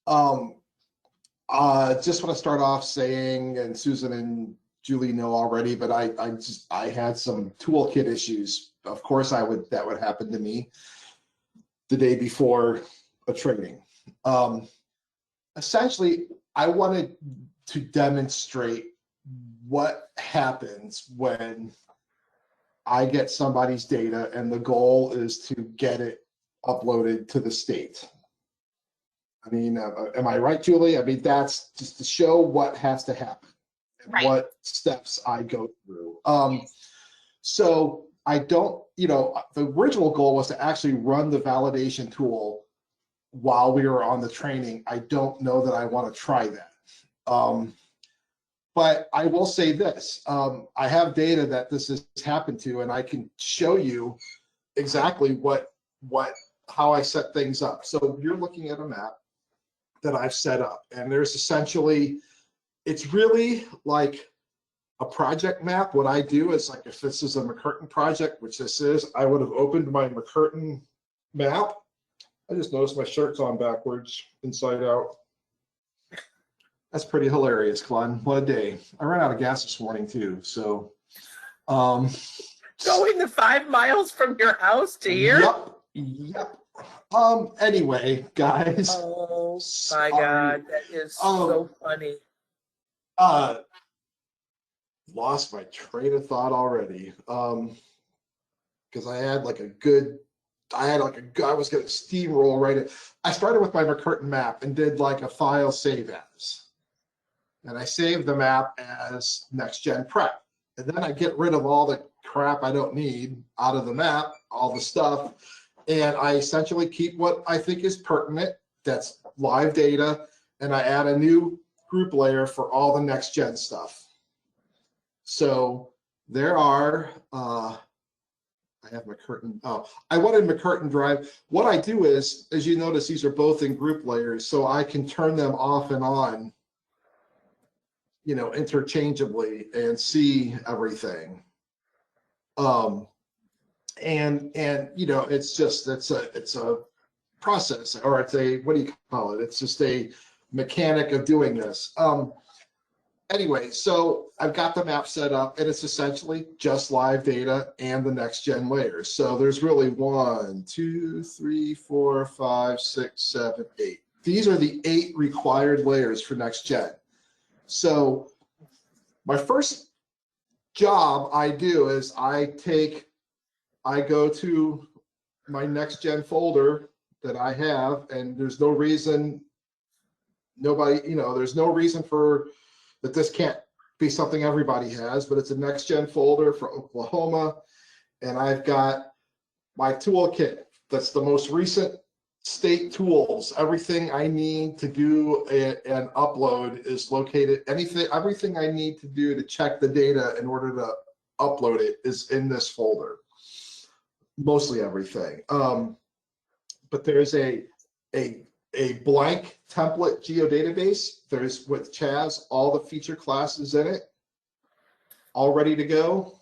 Um, just want to start off saying, and Susan and Julie know already, but I had some toolkit issues. Of course, that would happen to me the day before a training. Essentially, I wanted to demonstrate what happens when I get somebody's data and the goal is to get it uploaded to the state. I mean, am I right, Julie? I mean, that's just to show what has to happen and Right. what steps I go through. So I don't, the original goal was to actually run the validation tool while we were on the training. I don't know that I want to try that. But I will say this, I have data that this has happened to, and I can show you exactly how I set things up. So you're looking at a map that I've set up, and there's essentially, it's really like a project map. What I do is, like, if this is a McCurtain project, which this is, I would have opened my McCurtain map. I just noticed my shirt's on backwards, inside out. That's pretty hilarious, Glenn. What a day. I ran out of gas this morning too, so. Going the 5 miles from your house to here? Yep. Anyway, guys. Oh my God, that is so funny. Lost my train of thought already. Because I was gonna steamroll right in. I started with my McCurtain map and did like a file save as. And I saved the map as next gen prep. And then I get rid of all the crap I don't need out of the map, all the stuff. And I essentially keep what I think is pertinent, that's live data, and I add a new group layer for all the next gen stuff. So there are, I have McCurtain, I wanted McCurtain Drive. What I do is, as you notice, these are both in group layers, so I can turn them off and on, interchangeably and see everything. It's a process, or it's a, what do you call it? It's just a mechanic of doing this. Anyway, so I've got the map set up, and it's essentially just live data and the next gen layers. So there's really 1, 2, 3, 4, 5, 6, 7, 8. These are the 8 required layers for next gen. So my first job I do is I go to my next gen folder that I have, and there's no reason there's no reason for that this can't be something everybody has, but it's a next gen folder for Oklahoma. And I've got my toolkit. That's the most recent state tools. Everything I need to do an upload is located. Everything I need to do to check the data in order to upload it is in this folder. Mostly everything. But there's a blank template geodatabase. There's, with Chaz, all the feature classes in it, all ready to go.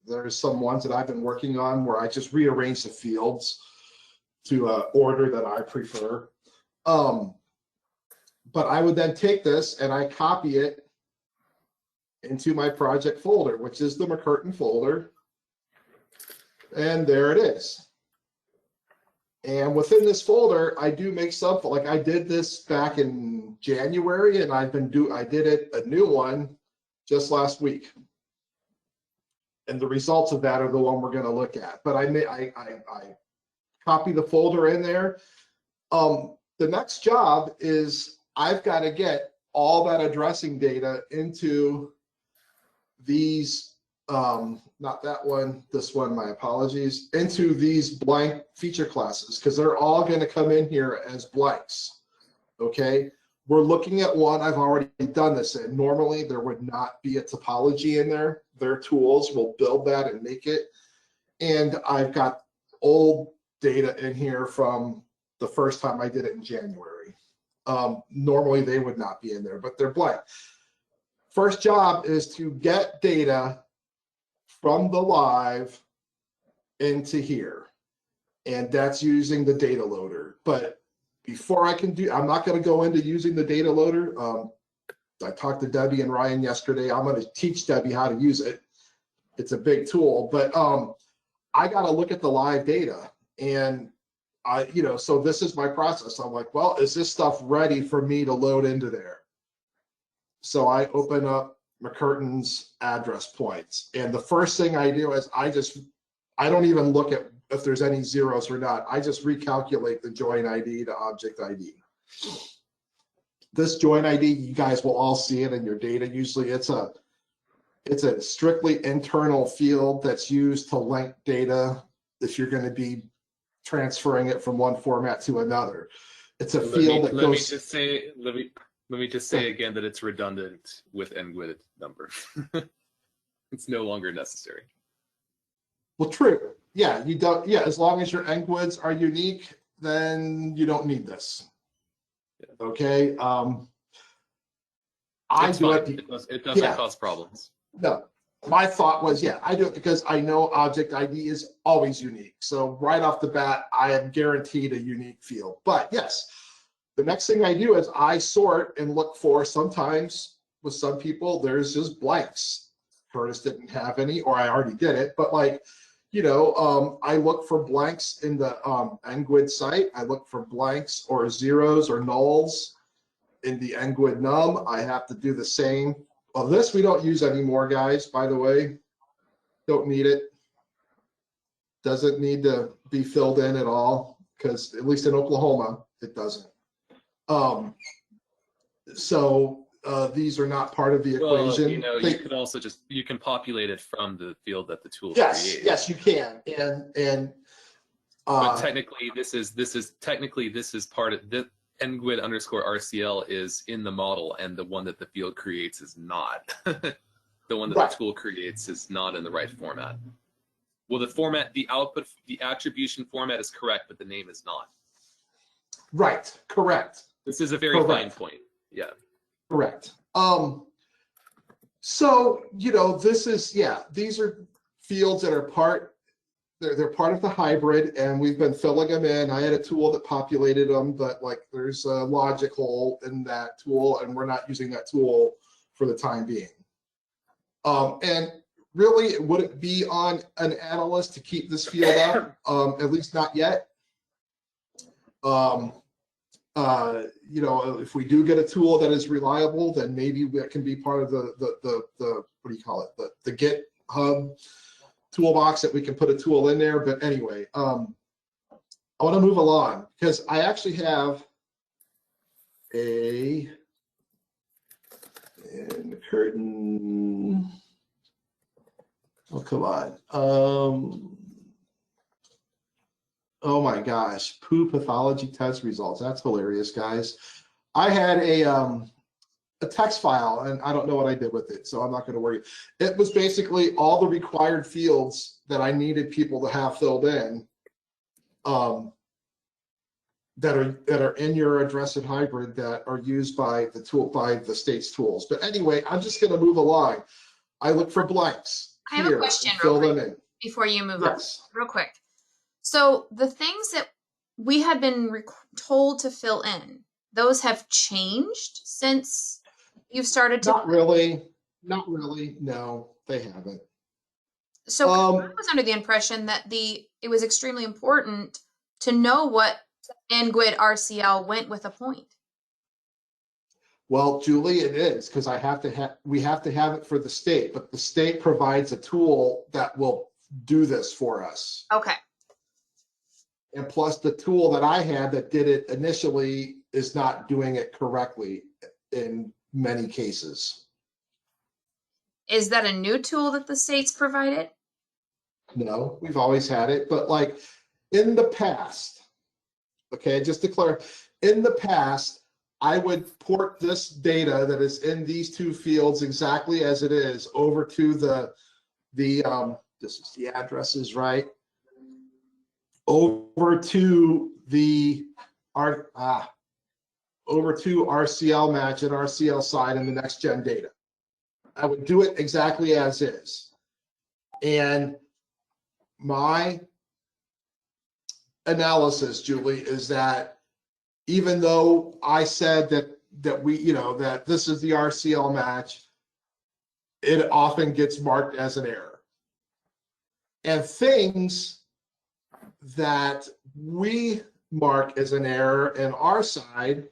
There's some ones that I've been working on where I just rearrange the fields to order that I prefer. But I would then take this and I copy it into my project folder, which is the McCurtain folder. And there it is. And within this folder, I do make some, like I did this back in January, and I did a new one just last week. And the results of that are the one we're going to look at. But I copy the folder in there. The next job is I've got to get all that addressing data into these, not that one, this one, my apologies, into these blank feature classes, because they're all going to come in here as blanks. Okay, we're looking at one I've already done this in. Normally there would not be a topology in there. Their tools will build that and make it. And I've got old data in here from the first time I did it in January. Normally they would not be in there, but they're blank. First job is to get data from the live into here. And that's using the data loader. But before I'm not going to go into using the data loader. I talked to Debbie and Ryan yesterday. I'm going to teach Debbie how to use it. It's a big tool, but I got to look at the live data, and so this is my process. I'm like, well, is this stuff ready for me to load into there? So I open up McCurtain's address points, and the first thing I do is I don't even look at if there's any zeros or not. I just recalculate the join ID to object ID. This join ID, you guys will all see it in your data. Usually it's a strictly internal field that's used to link data if you're going to be transferring it from one format to another. It's a field that goes. Let me just say again that it's redundant with NGWID number. It's no longer necessary. Well, true. Yeah, you don't. Yeah, as long as your NGWIDs are unique, then you don't need this. Yeah. Okay. I do it. It doesn't cause problems. No, my thought was, yeah, I do it because I know object ID is always unique. So right off the bat, I am guaranteed a unique field. But yes, the next thing I do is I sort and look for, sometimes with some people, there's just blanks. Curtis didn't have any, or I already did it, but like, I look for blanks in the NGWID site. I look for blanks or zeros or nulls in the NGWID num. I have to do the same. Well, this we don't use anymore, guys, by the way. Don't need it. Doesn't need to be filled in at all, because at least in Oklahoma, it doesn't. These are not part of the equation. Well, you could also you can populate it from the field that the tool creates. Yes, you can. But technically, this is part of the NGWID _ RCL is in the model, and the one that the field creates is not. The one that the tool creates is not in the right format. Well, the output, the attribution format is correct, but the name is not. Right. Correct. This is a very fine point. Yeah. Correct. So, this is, these are fields that are they're part of the hybrid, and we've been filling them in. I had a tool that populated them, but like there's a logic hole in that tool, and we're not using that tool for the time being. And really, would it be on an analyst to keep this field up? At least not yet. If we do get a tool that is reliable, then maybe that can be part of the what do you call it? The GitHub toolbox that we can put a tool in there. But anyway, I want to move along because I actually have in the curtain. Oh, come on. Oh my gosh, poo pathology test results. That's hilarious, guys. I had a text file, and I don't know what I did with it, so I'm not going to worry. It was basically all the required fields that I needed people to have filled in that are in your addressed hybrid that are used by the state's tools. But anyway, I'm just going to move along. I look for blanks. I have a question real quick before you move on. Real quick. So the things that we had been told to fill in, those have changed since you've started to? Not really. No, they haven't. So I was under the impression that it was extremely important to know what NGWID RCL went with a point. Well, Julie, it is because we have to have it for the state, but the state provides a tool that will do this for us. Okay. And plus the tool that I had that did it initially is not doing it correctly in many cases. Is that a new tool that the state's provided? No, we've always had it, but like in the past, okay, just to clarify, in the past, I would port this data that is in these two fields exactly as it is over to this is the addresses, right? Over to RCL match and RCL side in the next gen data. I would do it exactly as is. And my analysis, Julie, is that even though I said that we, you know, that this is the RCL match, it often gets marked as an error. And things that we mark as an error in our side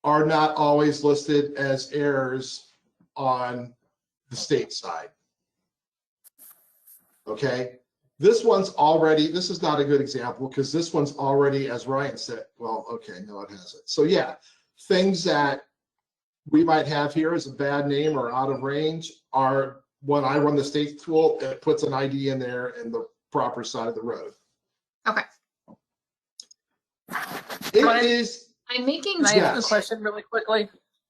are not always listed as errors on the state side. Okay, this is not a good example because this one's already, as Ryan said, well, okay, no, it hasn't. So yeah, things that we might have here as a bad name or out of range are, when I run the state tool, it puts an ID in there in the proper side of the road. Okay. It is. I'm making. Can I ask a question really quickly?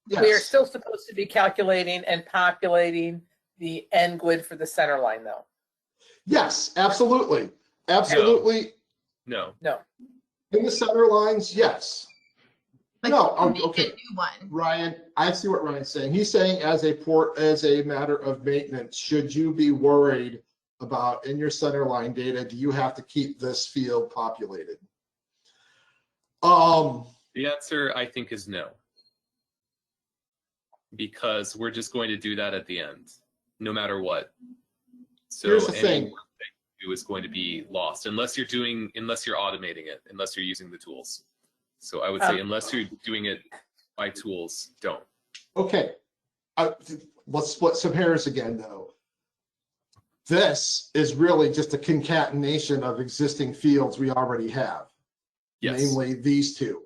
Yes. We are still supposed to be calculating and populating the end grid for the center line, though. Yes, absolutely. Absolutely. No. No. In the center lines, yes. Like, No, make okay. a new one. Ryan, I see what Ryan's saying. He's saying as a matter of maintenance, should you be worried about in your center line data, do you have to keep this field populated? The answer, I think, is no. Because we're just going to do that at the end, no matter what. So here's the any thing. work that you do is going to be lost unless you're automating it, unless you're using the tools. So I would say unless you're doing it by tools, don't. Okay. Let's split some hairs again, though. This is really just a concatenation of existing fields we already have, Yes. namely these two.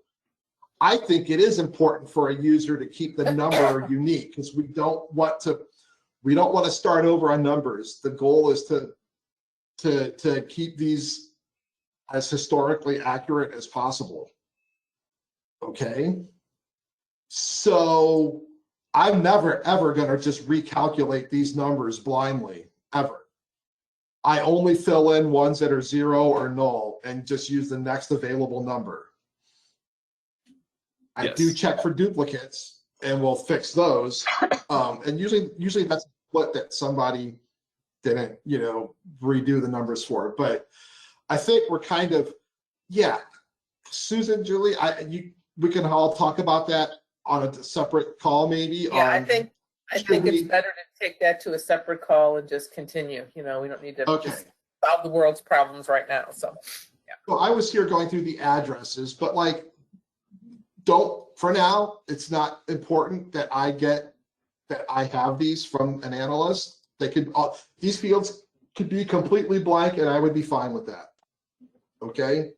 I think it is important for a user to keep the number unique because we don't want to start over on numbers. The goal is to keep these as historically accurate as possible. Okay. So I'm never, ever going to just recalculate these numbers blindly, ever. I only fill in ones that are 0 or null and just use the next available number. I Yes. do check for duplicates and we'll fix those. And usually that's what that somebody didn't, redo the numbers for. But I think we're kind of, yeah, Susan, Julie, we can all talk about that on a separate call, maybe. Yeah, I think it's better to take that to a separate call and just continue. We don't need to just solve the world's problems right now. So, yeah. Well, I was here going through the addresses, but for now, it's not important that I have these from an analyst. These fields could be completely blank and I would be fine with that. Okay.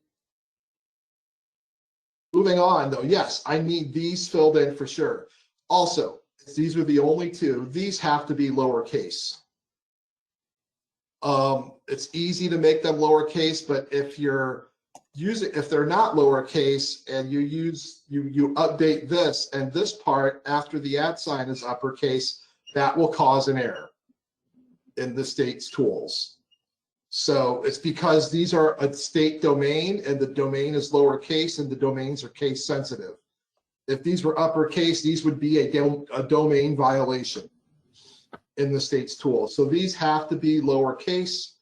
Moving on though, yes, I need these filled in for sure. Also, these are the only two. These have to be lowercase. It's easy to make them lowercase, but if they're not lowercase and you update this and this part after the @ sign is uppercase, that will cause an error in the state's tools. So it's because these are a state domain and the domain is lowercase and the domains are case sensitive. If these were uppercase, these would be a domain violation in the state's tool. So these have to be lowercase.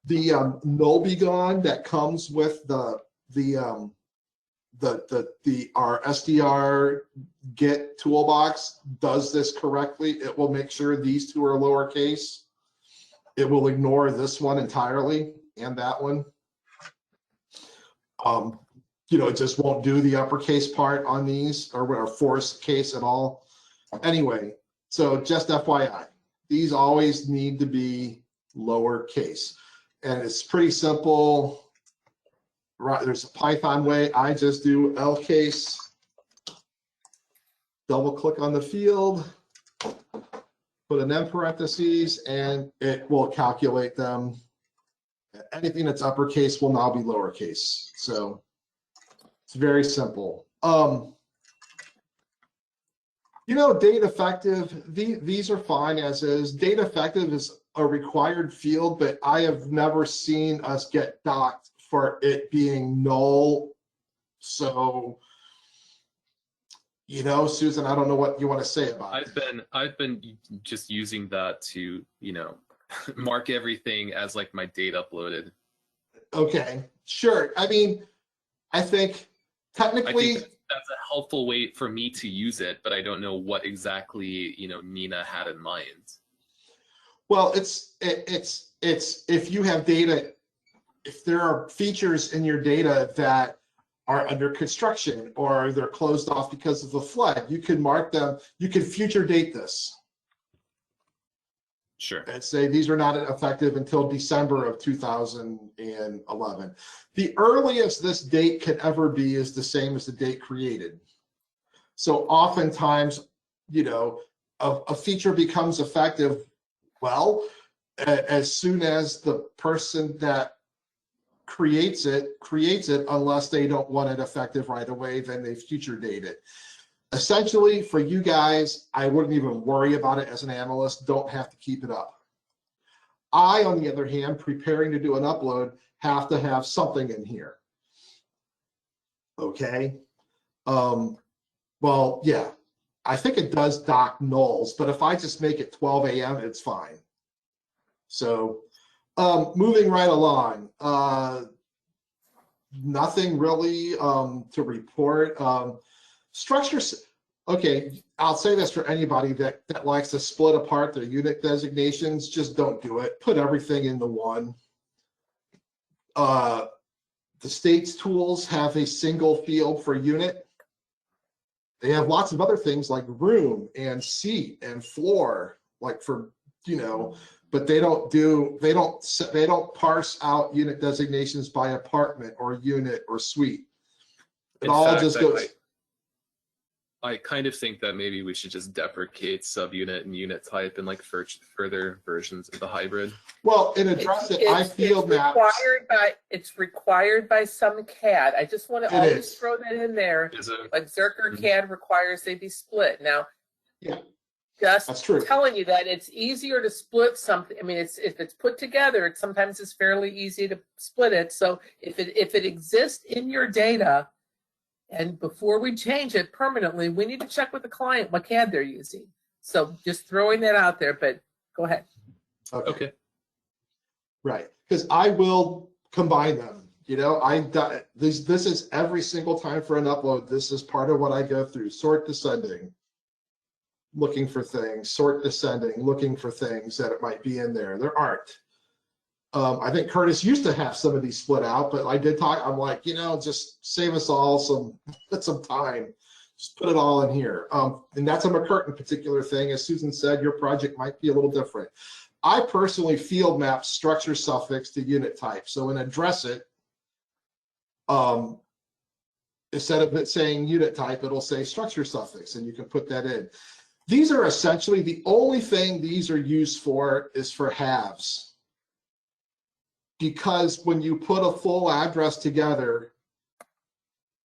The null be gone that comes with our SDR get toolbox does this correctly. It will make sure these two are lowercase. It will ignore this one entirely and that one. It just won't do the uppercase part on these or force case at all. Anyway, so just FYI, these always need to be lowercase. And it's pretty simple. Right, there's a Python way. I just do lcase, double click on the field, put an M parentheses, and it will calculate them. Anything that's uppercase will now be lowercase. So it's very simple. Date effective, these are fine as is. Date effective is a required field, but I have never seen us get docked for it being null. So, Susan, I don't know what you want to say about it. I've been just using that to, mark everything as like my date uploaded. Okay, sure. I mean, I think technically, that's a helpful way for me to use it, but I don't know what exactly, you know, Nina had in mind. well, it's if you have data, if there are features in your data that are under construction or they're closed off because of a flood, you can mark them, you can future date this. Sure. And say these are not effective until December of 2011. The earliest this date can ever be is the same as the date created. So oftentimes, you know, a feature becomes effective, well, as soon as the person that creates it, unless they don't want it effective right away, then they future date it. Essentially, for you guys, I wouldn't even worry about it as an analyst. Don't have to keep it up. I, on the other hand, preparing to do an upload, have to have something in here. Okay. Well, yeah, I think it does dock nulls, but if I just make it 12 a.m., it's fine. So moving right along, nothing really to report. Structures, okay, I'll say this for anybody that likes to split apart their unit designations, just don't do it. Put everything into one. The state's tools have a single field for unit. They have lots of other things like room and seat and floor, like for, you know, but they don't parse out unit designations by apartment or unit or suite. It all just goes. I kind of think that maybe we should just deprecate subunit and unit type in like further versions of the hybrid. Well, and address it. I feel that it's required by some CAD. I just want to always throw that in there. Like Zerker CAD requires they be split. Now, yeah, just that's true. Telling you that it's easier to split something. I mean, if it's put together, sometimes it's fairly easy to split it. So if it exists in your data, and before we change it permanently, we need to check with the client what CAD they're using. So just throwing that out there, but go ahead. Okay. Right, because I will combine them. You know, this is every single time for an upload. This is part of what I go through. Sort descending, looking for things. Sort descending, looking for things that it might be in there. There aren't. I think Curtis used to have some of these split out, but I did talk. I'm like, you know, just save us all some time. Just put it all in here. And that's a McCurtain particular thing. As Susan said, your project might be a little different. I personally field map structure suffix to unit type. So in address it, instead of it saying unit type, it'll say structure suffix, and you can put that in. These are essentially the only thing these are used for is for halves. Because when you put a full address together,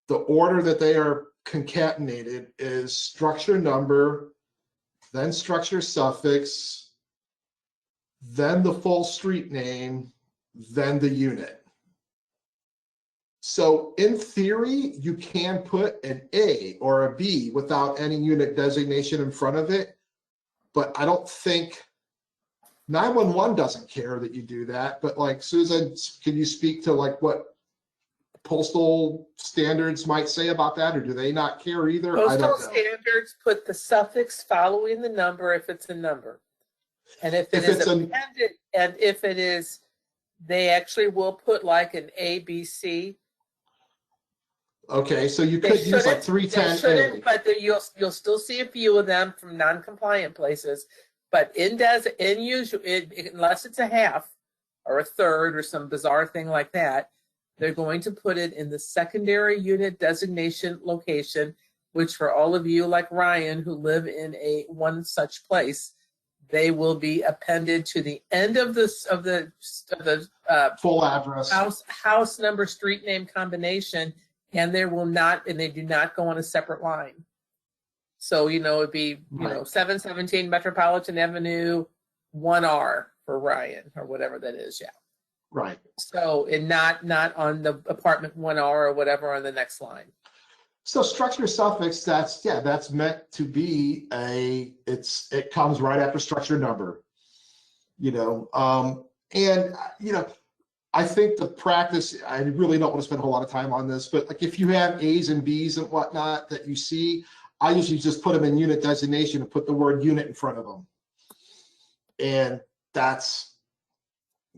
the order that they are concatenated is structure number, then structure suffix, then the full street name, then the unit. So in theory, you can put an A or a B without any unit designation in front of it, but I don't think 911 doesn't care that you do that. But like Susan, can you speak to like what postal standards might say about that, or do they not care either? Postal standards put the suffix following the number if it's a number. And if it is appended, and if it is, they actually will put like an A, B, C. Okay, so you could use like 310A. But you'll still see a few of them from non-compliant places. But unless it's a half or a third or some bizarre thing like that, they're going to put it in the secondary unit designation location, which for all of you like Ryan who live in one such place, they will be appended to the end of the full address, house number, street name combination, and they do not go on a separate line. So, you know, it'd be, you know, 717 Metropolitan Avenue, 1R for Ryan or whatever that is. Yeah. Right. So, and not on the apartment 1R or whatever on the next line. So structure suffix, that's meant to be it comes right after structure number, you know, and, you know, I think the practice, I really don't want to spend a whole lot of time on this, but like if you have A's and B's and whatnot that you see, I usually just put them in unit designation and put the word unit in front of them. And that's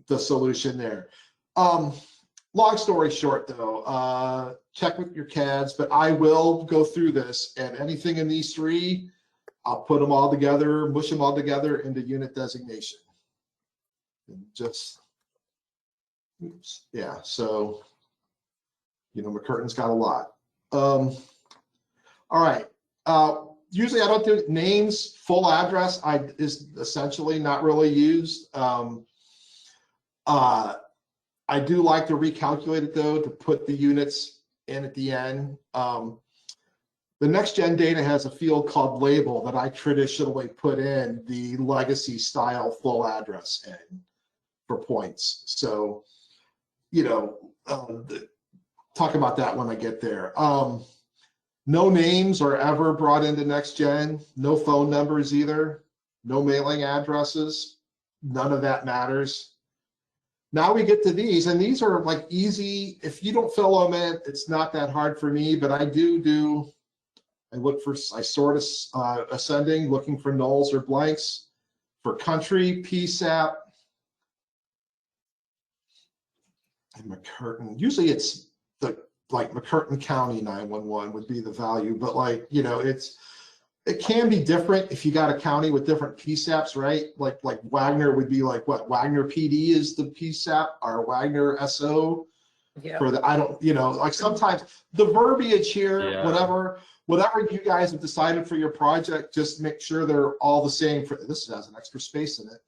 the solution there. Long story short though, check with your CADs, but I will go through this, and anything in these three, I'll put them all together, mush them all together into unit designation. And just, oops, yeah, so, you know, McCurtain's got a lot. All right, usually I don't do names, full address is essentially not really used. I do like to recalculate it though, to put the units in at the end. The next gen data has a field called label that I traditionally put in the legacy style full address in for points. So, you know, talk about that when I get there. No names are ever brought into next gen, no phone numbers either, no mailing addresses, none of that matters. Now we get to these, and these are like easy. If you don't fill them in, it's not that hard for me, but I sort of ascending, looking for nulls or blanks. For country, PSAP, and McCurtain. Usually it's like McCurtain County 911 would be the value, but like, you know, it can be different if you got a county with different PSAPs, right? Like Wagner would be like what? Wagner PD is the PSAP, or Wagner SO. Yeah. For the, I don't, you know, like sometimes the verbiage here, yeah. whatever you guys have decided for your project, just make sure they're all the same. For this has an extra space in it.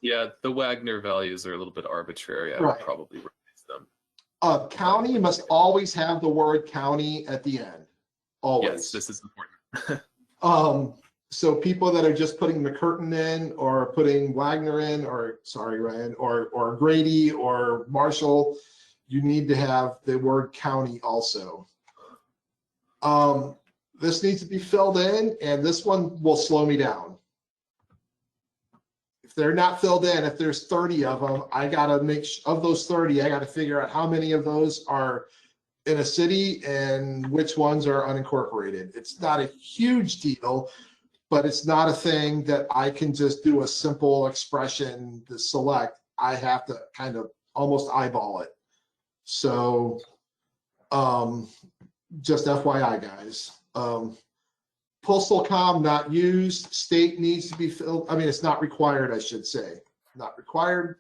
Yeah, the Wagner values are a little bit arbitrary. I would probably replace them. County must always have the word county at the end. Always. Yes, this is important. So people that are just putting McCurtain in, or putting Wagner in, or sorry, Ryan, or Grady or Marshall, you need to have the word county also. This needs to be filled in, and this one will slow me down. If they're not filled in, if there's 30 of them, I gotta of those 30, I gotta figure out how many of those are in a city and which ones are unincorporated. It's not a huge deal, but it's not a thing that I can just do a simple expression to select. I have to kind of almost eyeball it. So just FYI, guys. Postal com not used. State needs to be filled. I mean, it's not required, I should say. Not required.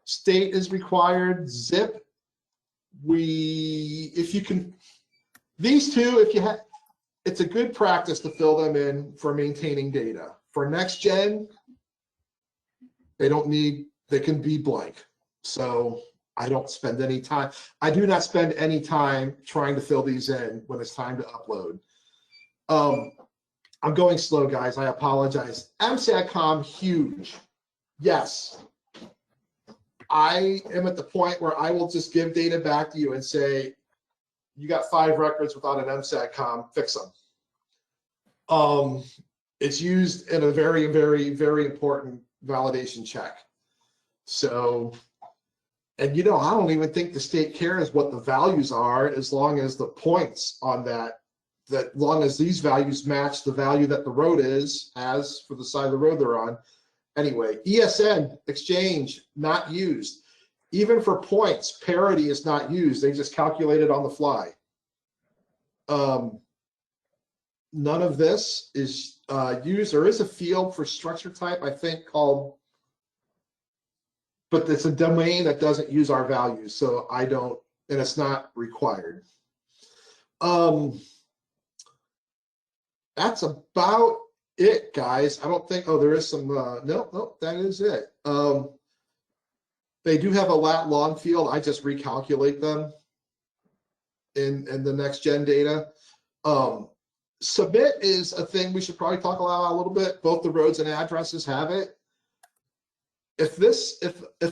State is required. Zip. If you can, these two, if you have, it's a good practice to fill them in for maintaining data. For next gen, they don't need, they can be blank. So I don't spend any time. I do not spend any time trying to fill these in when it's time to upload. I'm going slow, guys. I apologize. MSATCOM, huge. Yes. I am at the point where I will just give data back to you and say, you got 5 records without an MSATCOM, fix them. It's used in a very, very, very important validation check. So, and you know, I don't even think the state cares what the values are, as long as the points on that long as these values match the value that the road has for the side of the road they're on. Anyway, ESN, exchange, not used. Even for points, parity is not used. They just calculate it on the fly. None of this is used. There is a field for structure type, I think, called, but it's a domain that doesn't use our values, so I don't, and it's not required. That's about it, guys. I don't think, oh, there is some, no, that is it. They do have a lat long field. I just recalculate them in the next gen data. Submit is a thing we should probably talk about a little bit. Both the roads and addresses have it. If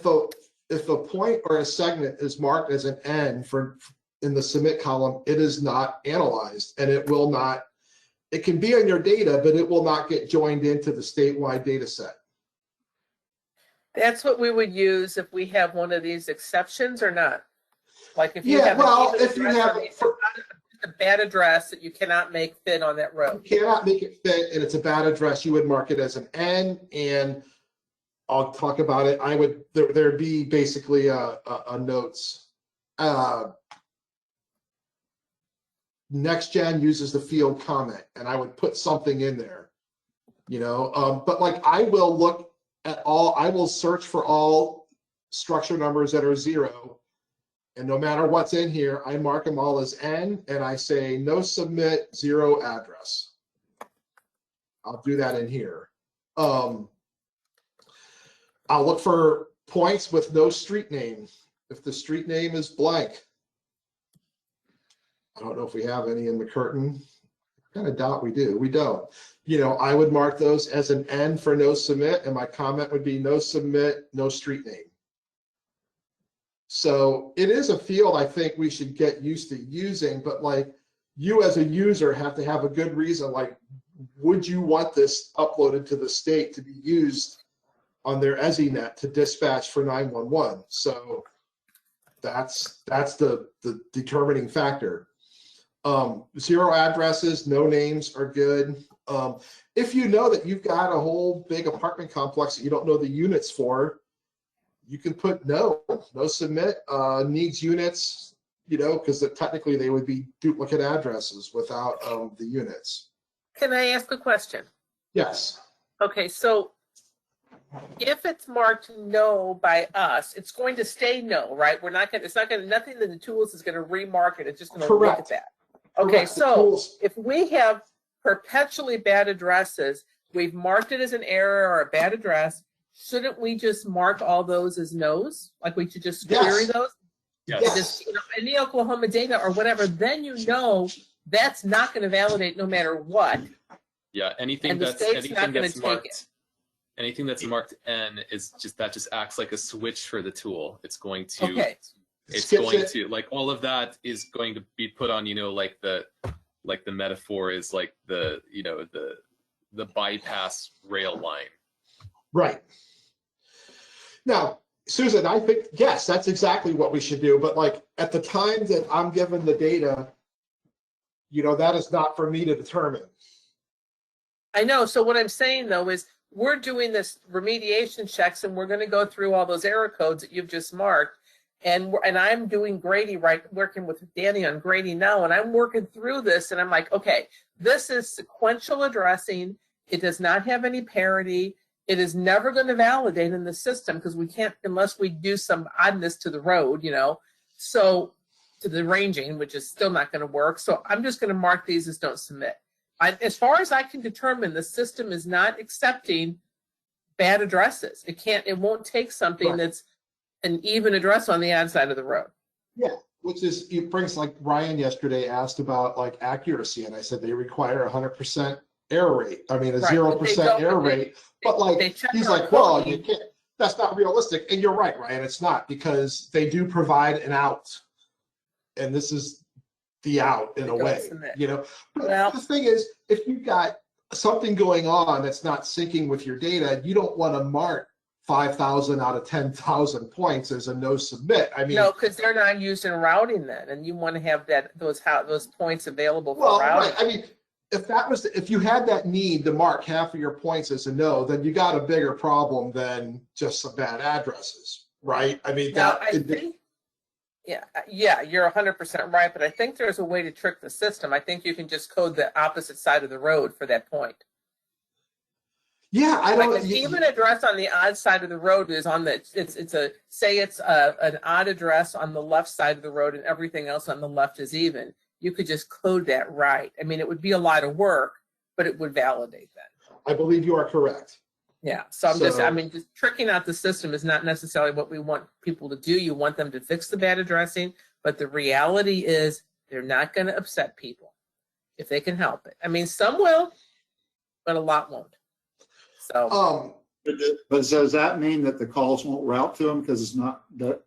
a point or a segment is marked as an N in the submit column, it is not analyzed, and it will not. It can be on your data, but it will not get joined into the statewide data set. That's what we would use if we have one of these exceptions or not. Like if you Yeah, have well, if you have a bad address that you cannot make fit on that road. You cannot make it fit and it's a bad address, you would mark it as an N, and I'll talk about it. There'd be basically a notes. Next Gen uses the field comment, and I would put something in there, but like I will look at I will search for all structure numbers that are 0, and no matter what's in here, I mark them all as N, and I say no submit, 0 address. I'll do that in here. I'll look for points with no street name. If the street name is blank, I don't know if we have any in the curtain. I kind of doubt we do. We don't. I would mark those as an N for no submit, and my comment would be no submit, no street name. So it is a field I think we should get used to using, but like you as a user have to have a good reason. Like, would you want this uploaded to the state to be used on their EZNet to dispatch for 911? So that's the determining factor. 0 addresses, no names are good. If you know that you've got a whole big apartment complex that you don't know the units for, you can put no submit, needs units, because technically they would be duplicate addresses without the units. Can I ask a question? Yes. Okay, so if it's marked no by us, it's going to stay no, right? Nothing in the tools is going to remark it. It's just going to look at that. Okay, Correct. so if we have perpetually bad addresses, we've marked it as an error or a bad address, shouldn't we just mark all those as no's? Like we should just query those? Yes. Just, in the Oklahoma data or whatever, then that's not going to validate no matter what. Yeah, anything that's marked N is just acts like a switch for the tool. It's going to like all of that is going to be put on, like the metaphor is like the bypass rail line. Right. Now, Susan, I think, yes, that's exactly what we should do. But like at the time that I'm given the data, that is not for me to determine. I know. So what I'm saying though is we're doing this remediation checks and we're going to go through all those error codes that you've just marked. And I'm doing Grady, working with Danny on Grady now, and I'm working through this and I'm like, okay, this is sequential addressing. It does not have any parity. It is never going to validate in the system because we can't, unless we do some oddness to the road, so to the ranging, which is still not going to work. So I'm just going to mark these as don't submit. As far as I can determine, the system is not accepting bad addresses. It won't take something that's an even address on the odd side of the road. Yeah, it brings, like Ryan yesterday asked about like accuracy, and I said they require 100% error rate. I mean, a 0% error rate. But like he's like, well, you can't. That's not realistic. And you're right, Ryan. It's not, because they do provide an out, and this is the out in a way. But the thing is, if you've got something going on that's not syncing with your data, you don't want to mark 5,000 out of 10,000 points as a no submit. I mean, no, because they're not used in routing then, and you want to have those points available for routing. Right. I mean, if you had that need to mark half of your points as a no, then you got a bigger problem than just some bad addresses, right? I mean, yeah, you're 100% right, but I think there's a way to trick the system. I think you can just code the opposite side of the road for that point. Yeah, I don't. Like an even address on the odd side of the road is on the. It's an odd address on the left side of the road, and everything else on the left is even. You could just code that right. I mean, it would be a lot of work, but it would validate that. I believe you are correct. Yeah. So just tricking out the system is not necessarily what we want people to do. You want them to fix the bad addressing, but the reality is they're not going to upset people if they can help it. I mean, some will, but a lot won't. So. But does that mean that the calls won't route to them because it's not aware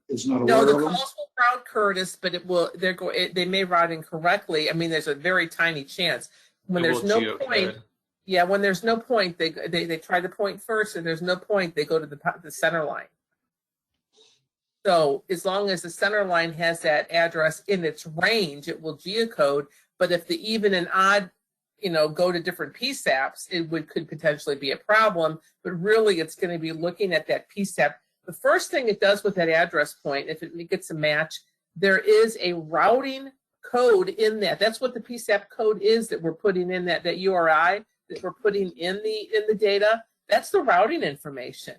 No, the of them? calls will route Curtis, but they may route incorrectly. I mean, there's a very tiny chance when there's no point. Yeah, when there's no point, they try the point first, and there's no point, they go to the center line. So as long as the center line has that address in its range, it will geocode. But if the even and odd, go to different PSAPs, could potentially be a problem. But really, it's going to be looking at that PSAP. The first thing it does with that address point, if it gets a match, there is a routing code in that. That's what the PSAP code is that we're putting in that URI that we're putting in the data. That's the routing information.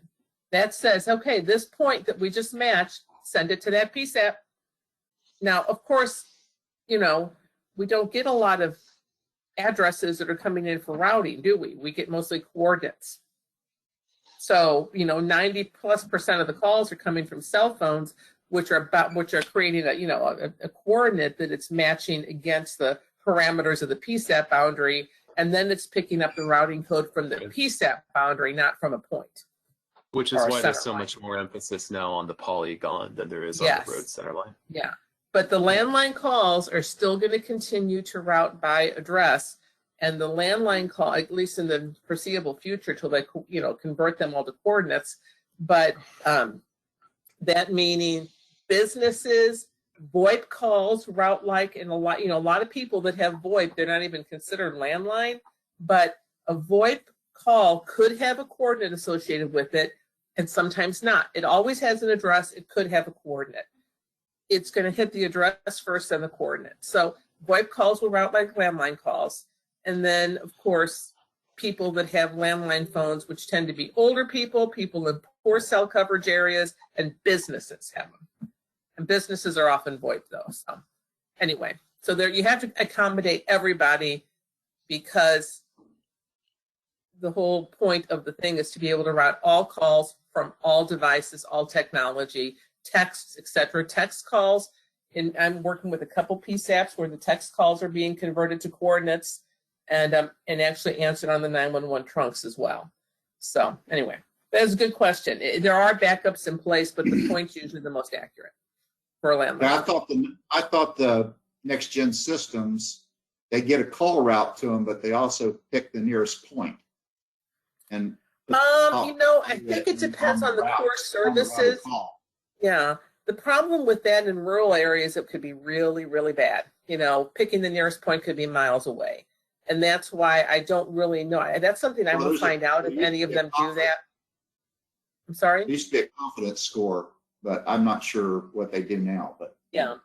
That says, okay, this point that we just matched, send it to that PSAP. Now, of course, we don't get a lot of addresses that are coming in for routing, do we? We get mostly coordinates. So, 90+% of the calls are coming from cell phones, which are creating a coordinate that it's matching against the parameters of the PSAP boundary, and then it's picking up the routing code from the PSAP boundary, not from a point. Which is why there's so much more emphasis now on the polygon than there is on the road center line. Yeah, but the landline calls are still going to continue to route by address, and the landline call, at least in the foreseeable future, till they convert them all to coordinates. But that meaning businesses, VoIP calls route and a lot of people that have VoIP, they're not even considered landline, but a VoIP call could have a coordinate associated with it, and sometimes not. It always has an address. It could have a coordinate. It's going to hit the address first and the coordinate. So VoIP calls will route like landline calls. And then, of course, people that have landline phones, which tend to be older people in poor cell coverage areas, and businesses have them. And businesses are often VoIP, though. So anyway, so there you have to accommodate everybody, because the whole point of the thing is to be able to route all calls from all devices, all technology, texts, etc. Text calls, and I'm working with a couple PSAPs where the text calls are being converted to coordinates and actually answered on the 911 trunks as well. So anyway, that is a good question. There are backups in place, but the point's usually the most accurate for a landline. I thought the next gen systems, they get a call route to them, but they also pick the nearest point. And I think it depends on the core services. Yeah, the problem with that in rural areas, it could be really, really bad. Picking the nearest point could be miles away, and that's why I don't really know. That's something I will find out if any of them do that. I'm sorry. It used to be a confidence score, but I'm not sure what they do now. But yeah,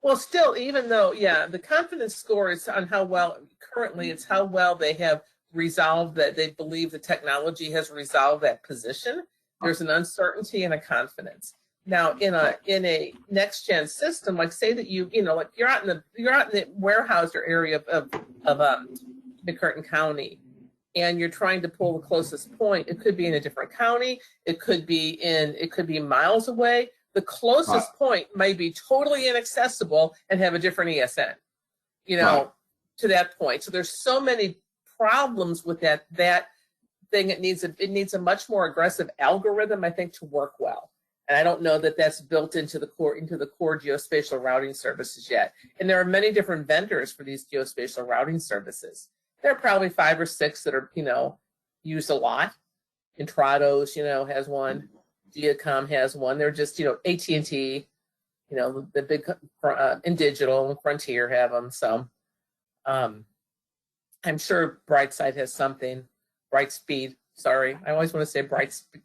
well, still, even though the confidence score is on how well currently it's how well they have resolved that they believe the technology has resolved that position. There's an uncertainty and a confidence. Now, in a next gen system, like say that you're out in the warehouse or area of McCurtain County, and you're trying to pull the closest point. It could be in a different county. It could be miles away. The closest point may be totally inaccessible and have a different ESN, to that point. So there's so many problems with that thing. It needs a much more aggressive algorithm, I think, to work well. And I don't know that that's built into the core geospatial routing services yet. And there are many different vendors for these geospatial routing services. There are probably 5 or 6 that are used a lot. Intrados, has one. Diacom has one. They're just AT&T, the big in Digital and Frontier have them. So I'm sure Brightside has something. Brightspeed, sorry. I always want to say Brightspeed.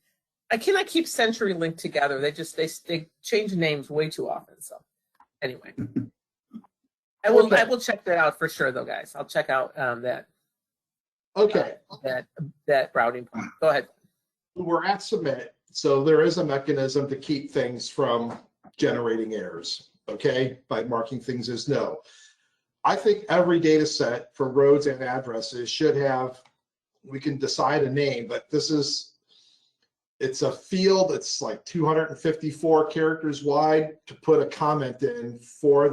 I cannot keep CenturyLink together. They change names way too often. So anyway, I will check that out for sure, though, guys. I'll check out that. Okay. That routing point. Go ahead. We're at submit, so there is a mechanism to keep things from generating errors. Okay, by marking things as no. I think every data set for roads and addresses should have. We can decide a name, but it's a field. It's like 254 characters wide to put a comment in for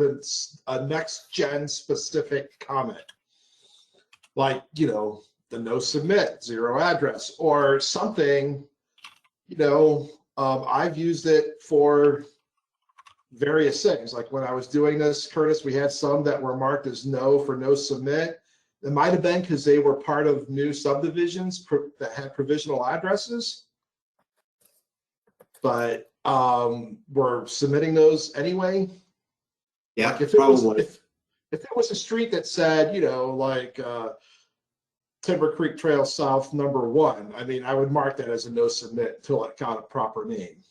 a next gen specific comment, like the no submit, 0 address, or something. I've used it for various things. Like when I was doing this, Curtis, we had some that were marked as no for no submit. It might have been because they were part of new subdivisions that had provisional addresses. But we're submitting those anyway. Yeah, like if it probably. was if there was a street that said, you know, like Timber Creek Trail South #1, I mean, I would mark that as a no submit until it got a proper name.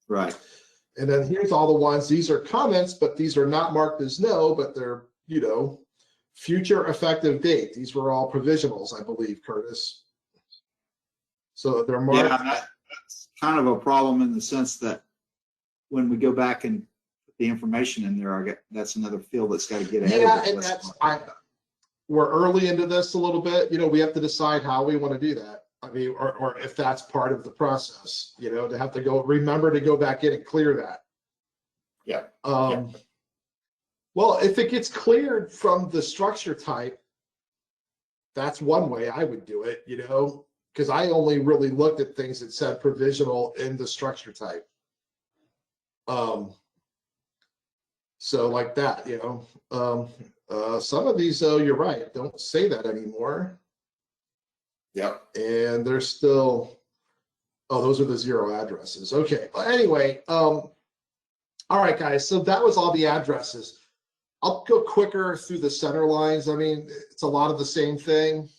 Right. And then here's all the ones. These are comments, but these are not marked as no, but they're, you know, future effective date. These were all provisionals, I believe, Curtis. So they're marked. Yeah, that's kind of a problem in the sense that when we go back and put the information in there, that's another field that's got to get added. Yeah, and that's we're early into this a little bit. You know, we have to decide how we want to do that. I mean, or if that's part of the process, you know, to have to remember to go back in and clear that. Yeah. Well, if it gets cleared from the structure type, that's one way I would do it, you know, because I only really looked at things that said provisional in the structure type. So like that, you know, some of these, though, you're right, don't say that anymore. Yep. And they're still, oh, those are the 0 addresses. Okay. Well, anyway, all right, guys. So that was all the addresses. I'll go quicker through the center lines. I mean, it's a lot of the same thing.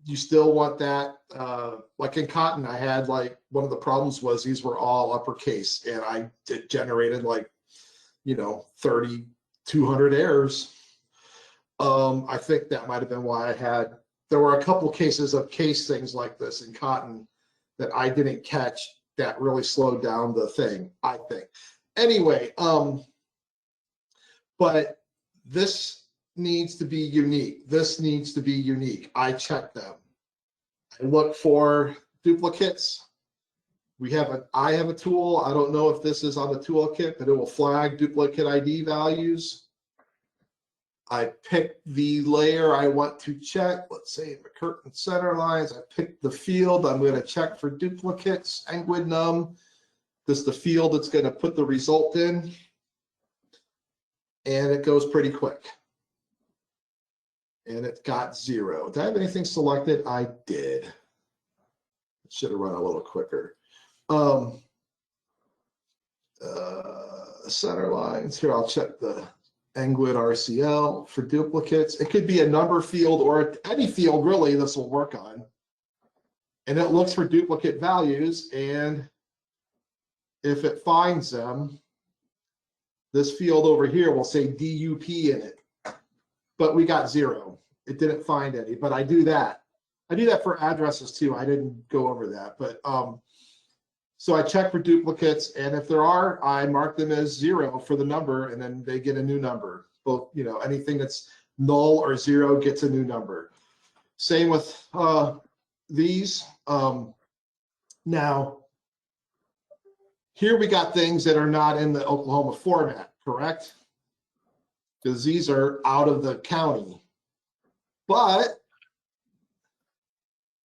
You still want that, like in Cotton, I had like, one of the problems was these were all uppercase and I generated like, you know, 3,200 errors. I think that might have been why there were a couple cases of case things like this in Cotton that I didn't catch that really slowed down the thing, I think. Anyway, but this needs to be unique. This needs to be unique. I check them. I look for duplicates. I have a tool. I don't know if this is on the toolkit, but it will flag duplicate ID values. I pick the layer I want to check. Let's say curtain center lines. I pick the field. I'm going to check for duplicates. NG911. This is the field that's going to put the result in. And it goes pretty quick. And it got 0. Did I have anything selected? I did. It should have run a little quicker. Center lines. Here, I'll check the NG911 RCL for duplicates. It could be a number field or any field, really, this will work on. And it looks for duplicate values. And if it finds them, this field over here will say DUP in it. But we got 0. It didn't find any, but I do that. I do that for addresses too. I didn't go over that, but so I check for duplicates, and if there are, I mark them as 0 for the number, and then they get a new number. Both, you know, anything that's null or 0 gets a new number. Same with these. Now, here we got things that are not in the Oklahoma format, correct? Because these are out of the county. But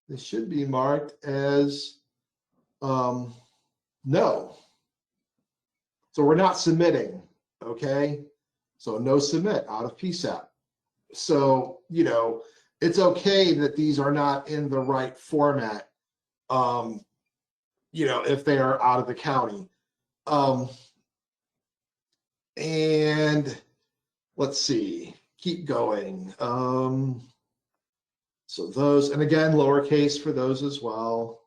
they should be marked as no. So we're not submitting, okay? So no submit out of PSAP. So, you know, it's okay that these are not in the right format, you know, if they are out of the county. And let's see, keep going. So those, and again, lowercase for those as well.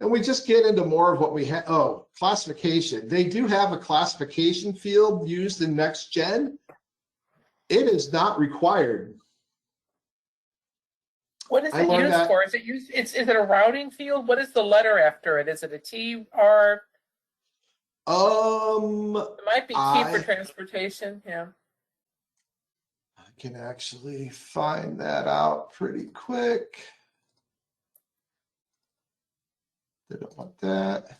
And we just get into more of what we have. Oh, classification. They do have a classification field used in Next Gen. It is not required. What is it used for? Is it used? Is it a routing field? What is the letter after it? Is it a T, R? It might be T for transportation. Yeah. I can actually find that out pretty quick. Didn't want that.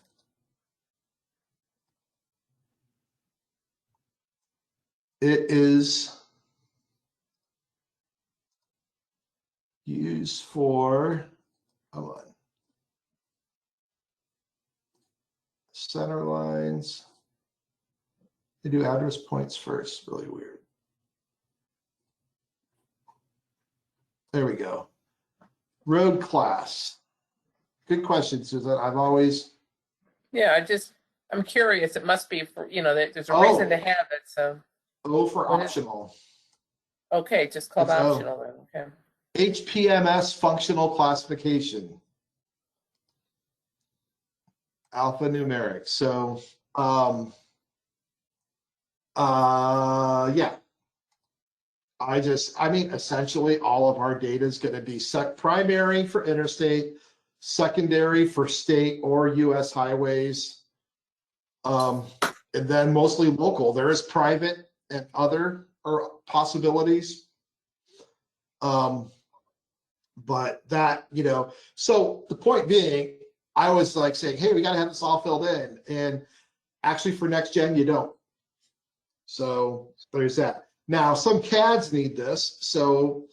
It is used for, hold on, center lines. They do address points first, really weird. There we go. Road class. Good question, Susan. I've always. Yeah, I'm curious. It must be for, there's a reason to have it. So. O for What is- optional. Okay, just called It's O. optional then. Okay. HPMS functional classification. Alphanumeric. So, yeah. Essentially all of our data is going to be primary for interstate, secondary for state or US highways, and then mostly local. There is private and other possibilities. But that, so the point being, I was like saying, hey, we got to have this all filled in. And actually for next gen, you don't. So there's that. Now, some CADs need this. So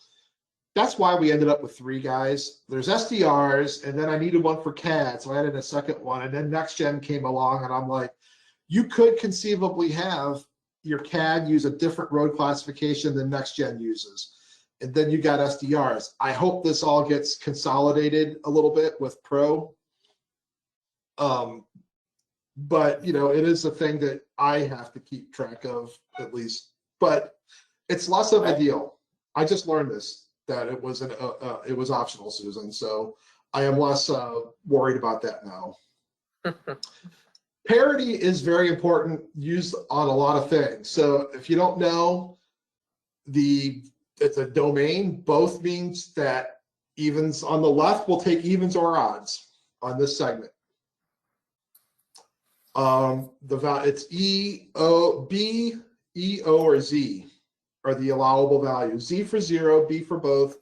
that's why we ended up with 3 guys. There's SDRs, and then I needed one for CAD. So I added a second one. And then next gen came along, and I'm like, you could conceivably have your CAD use a different road classification than next gen uses. And then you got SDRs. I hope this all gets consolidated a little bit with Pro. But it is a thing that I have to keep track of at least. But it's less of a deal. I just learned this, that it was it was optional, Susan. So I am less worried about that now. Parity is very important, used on a lot of things. So if you don't know, it's a domain. Both means that evens on the left will take evens or odds on this segment. The value, it's B, E, O, or Z are the allowable values. Z for 0, B for both,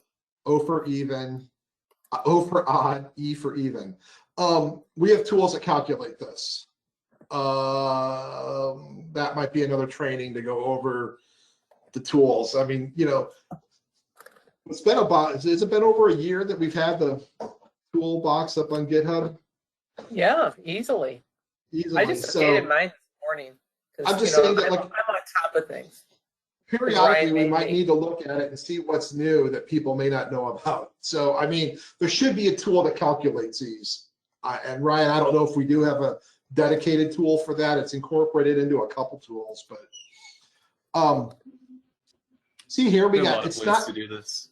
O for even, O for odd, E for even. We have tools that calculate this. That might be another training to go over the tools. I mean, it's been has it been over a year that we've had the toolbox up on GitHub? Yeah, easily. I just updated mine this morning. I'm just saying that, I'm on top of things. Periodically, we might need to look at it and see what's new that people may not know about. So, there should be a tool that calculates these. And Ryan, I don't know if we do have a dedicated tool for that. It's incorporated into a couple tools, but see here we got. It's not to do this.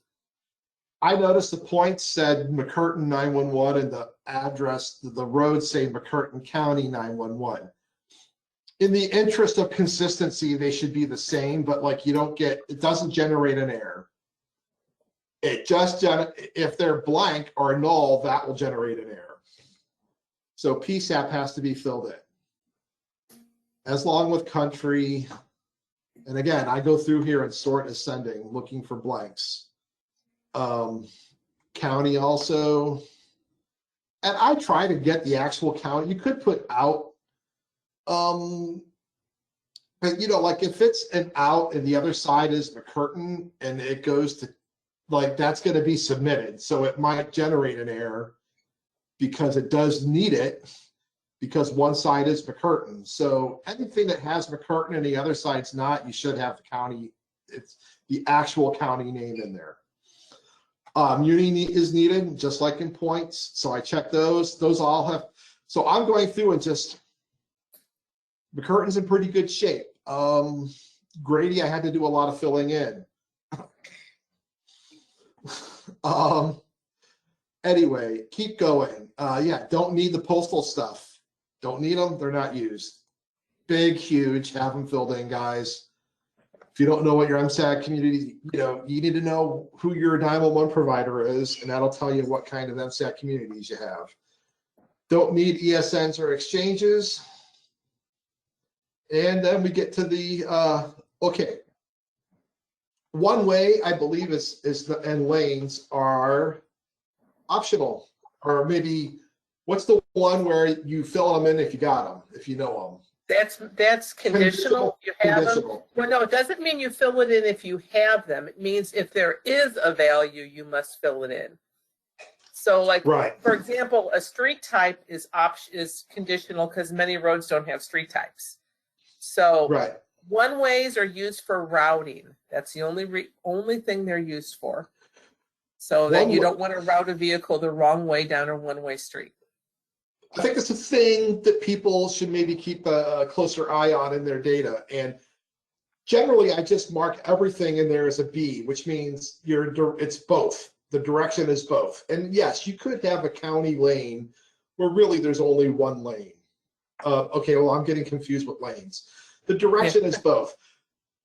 I noticed the points said McCurtain 911 and the address, the roads say McCurtain County 911. In the interest of consistency, they should be the same, but it doesn't generate an error. It just, if they're blank or null, that will generate an error. So PSAP has to be filled in. As long with country, and again, I go through here and sort ascending, looking for blanks. County also, and I try to get the actual county. You could put out, but if it's an out and the other side is McCurtain and it goes to that's going to be submitted, so it might generate an error because it does need it because one side is McCurtain. So anything that has McCurtain and the other side's not, you should have the county. It's the actual county name in there. Unity is needed, just like in points. So I check those. Those all have. So I'm going through and just McCurtain's in pretty good shape. Grady, I had to do a lot of filling in. Anyway, keep going. Yeah, don't need the postal stuff. Don't need them. They're not used. Big, huge. Have them filled in, guys. If you don't know what your MSAT community, you need to know who your 911 provider is, and that'll tell you what kind of MSAT communities you have. Don't need ESNs or exchanges. And then we get to the, okay. One way I believe and lanes are optional, or maybe what's the one where you fill them in if you got them, if you know them? That's conditional. You have them. Conditional. Well, no, it doesn't mean you fill it in if you have them. It means if there is a value, you must fill it in. So, right. For example, a street type is conditional because many roads don't have street types. So, right. One ways are used for routing. That's the only thing they're used for. so that you One- don't want to route a vehicle the wrong way down a one-way street. I think that's a thing that people should maybe keep a closer eye on in their data. And generally, I just mark everything in there as a B, which means it's both. The direction is both. And yes, you could have a county lane where really there's only one lane. Okay, well, I'm getting confused with lanes. The direction is both.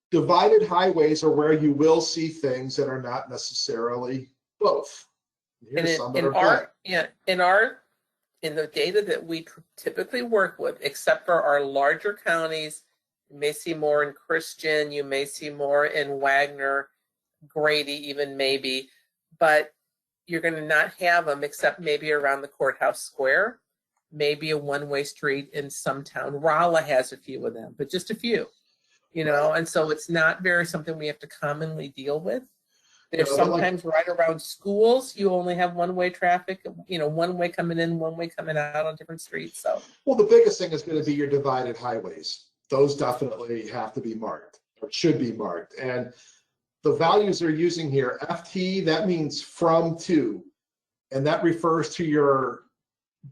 Divided highways are where you will see things that are not necessarily both. Here's some that are blank. In the data that we typically work with, except for our larger counties, you may see more in Christian, you may see more in Wagner, Grady, even maybe, but you're going to not have them except maybe around the courthouse square, maybe a one-way street in some town. Rolla has a few of them, but just a few, and so it's not very something we have to commonly deal with. There's sometimes right around schools, you only have one-way traffic, one way coming in, one way coming out on different streets. So, well, the biggest thing is going to be your divided highways. Those definitely have to be marked or should be marked. And the values they're using here, FT, that means from to, and that refers to your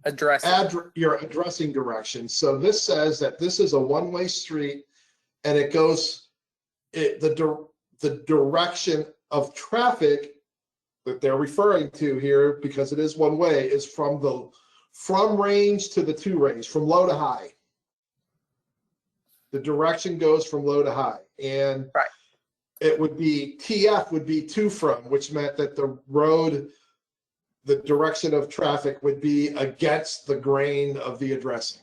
addressing direction. So this says that this is a one-way street, and it goes the direction of traffic that they're referring to here, because it is one way, is from range to the to range, from low to high. The direction goes from low to high, and it would be TF would be to from, which meant that the direction of traffic would be against the grain of the addressing.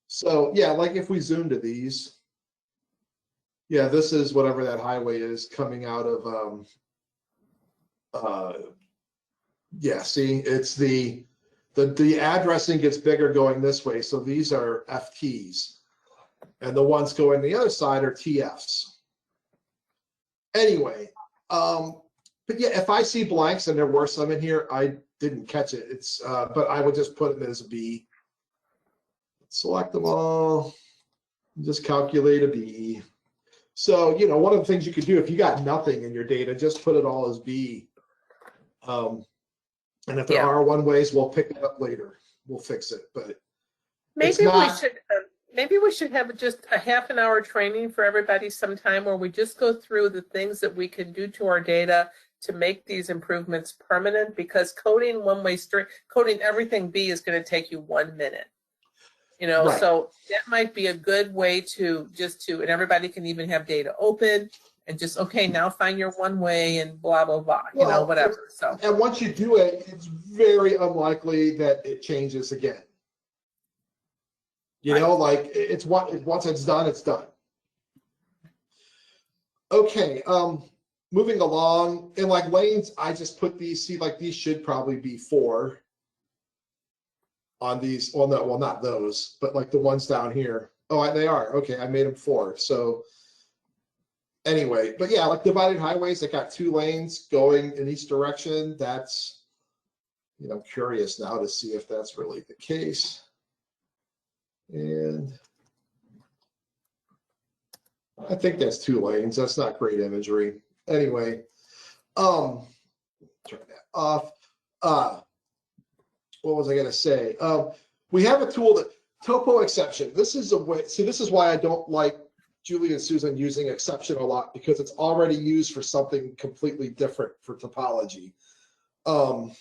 So yeah, like if we zoom to these, yeah, this is whatever that highway is coming out of, yeah, see, it's the addressing gets bigger going this way. So these are FTs, and the ones going the other side are TFs. Anyway, but yeah, if I see blanks, and there were some in here, I didn't catch it. But I would just put them as a B. Select them all, just calculate a B. So, one of the things you could do if you got nothing in your data, just put it all as B. And if there are one ways, we'll pick it up later. We'll fix it. But maybe we should have just a half an hour training for everybody sometime where we just go through the things that we can do to our data to make these improvements permanent, because coding one-way street, coding everything B is going to take you 1 minute. So that might be a good way to and everybody can even have data open and just, okay, now find your one way and blah, blah, blah, whatever. So, and once you do it, it's very unlikely that it changes again. Like once it's done, it's done. Okay. Moving along, in like lanes, I just put these, these should probably be 4. On these, well, no, well, not those, but like the ones down here. Oh, they are. Okay, I made them 4. So anyway, but yeah, like divided highways that got 2 lanes going in each direction. That's, I'm curious now to see if that's really the case. And I think that's 2 lanes. That's not great imagery. Anyway, turn that off. What was I going to say? We have a tool that topo exception. This is a way. See, this is why I don't like Julie and Susan using exception a lot, because it's already used for something completely different for topology. You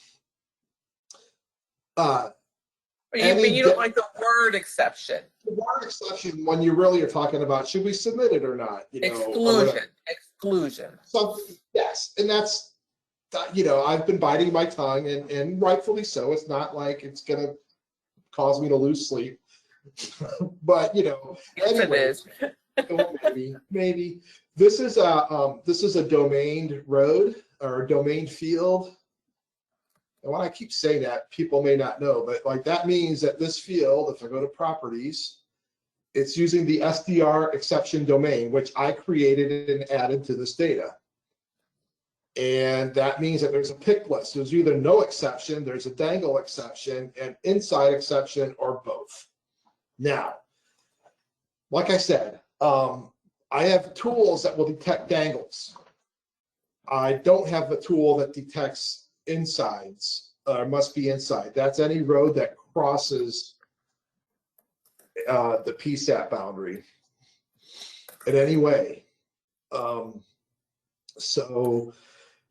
don't like the word exception. The word exception, when you really are talking about should we submit it or not? Exclusion. Something, yes, and that's. I've been biting my tongue, and rightfully so. It's not like it's going to cause me to lose sleep. But, yes, anyway, it is. maybe. This is a domained road or a domained field. And when I keep saying that, people may not know, but that means that this field, if I go to properties, it's using the SDR exception domain, which I created and added to this data. And that means that there's a pick list. There's either no exception, there's a dangle exception, an inside exception, or both. Now, like I said, I have tools that will detect dangles. I don't have the tool that detects insides, must be inside. That's any road that crosses the PSAP boundary in any way. So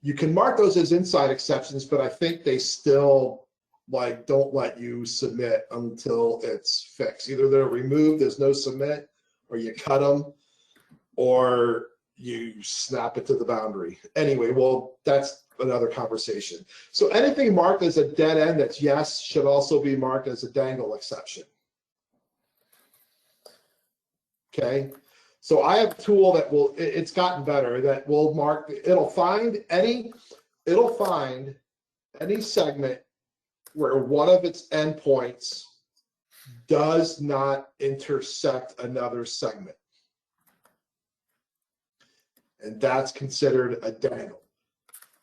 you can mark those as inside exceptions, but I think they still like don't let you submit until it's fixed. Either they're removed, there's no submit, or you cut them, or you snap it to the boundary. Anyway, well, that's another conversation. So anything marked as a dead end that's yes should also be marked as a dangle exception. Okay, so I have a tool that will, it's gotten better, that will mark, it'll find any segment where one of its endpoints does not intersect another segment. And that's considered a dangle.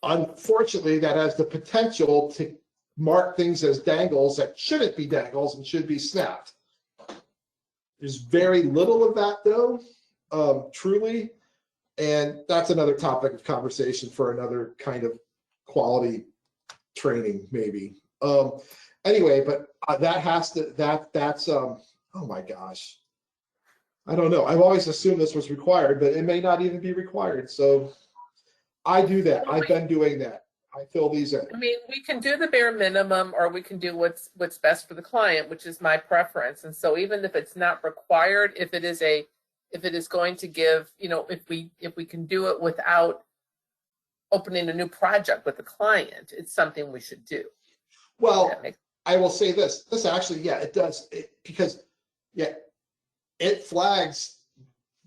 Unfortunately, that has the potential to mark things as dangles that shouldn't be dangles and should be snapped. There's very little of that though, truly. And that's another topic of conversation for another kind of quality training, maybe. Anyway, but that has to, that's, oh my gosh. I don't know. I've always assumed this was required, but it may not even be required. So I do that. I've been doing that. I fill these in. I mean, we can do the bare minimum, or we can do what's best for the client, which is my preference. And so even if it's not required, if it is going to give, you know, if we can do it without opening a new project with the client, it's something we should do. Well, I will say this. This actually, yeah, it does. Because, yeah, it flags,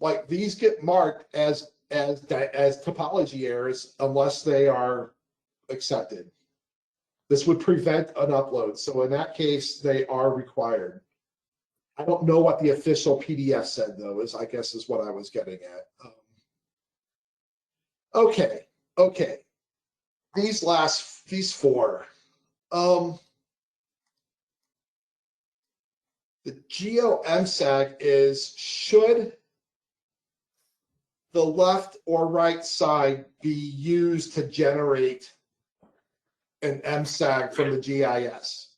like these get marked as topology errors unless they are accepted. This would prevent an upload. So in that case, they are required. I don't know what the official PDF said though, I guess is what I was getting at. Okay. These four. The geo-MSAG is, should the left or right side be used to generate an MSAG from the GIS?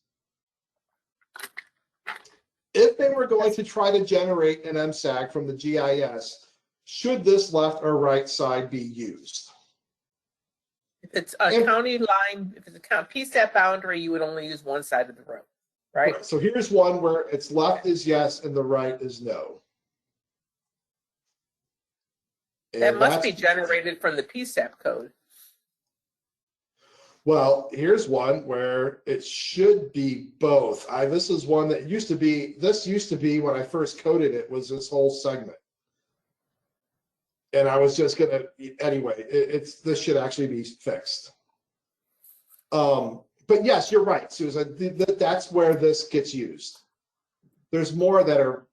If they were going to try to generate an MSAG from the GIS, should this left or right side be used? If it's a county line, if it's a PSAP boundary, you would only use one side of the road, right? So here's one where its left is yes and the right is no. And that must be generated from the PSAP code. Well, here's one where it should be both. This is one that used to be when I first coded it, was this whole segment. And I was just gonna, anyway, this should actually be fixed. But yes, you're right, Susan, that's where this gets used. There's more that are,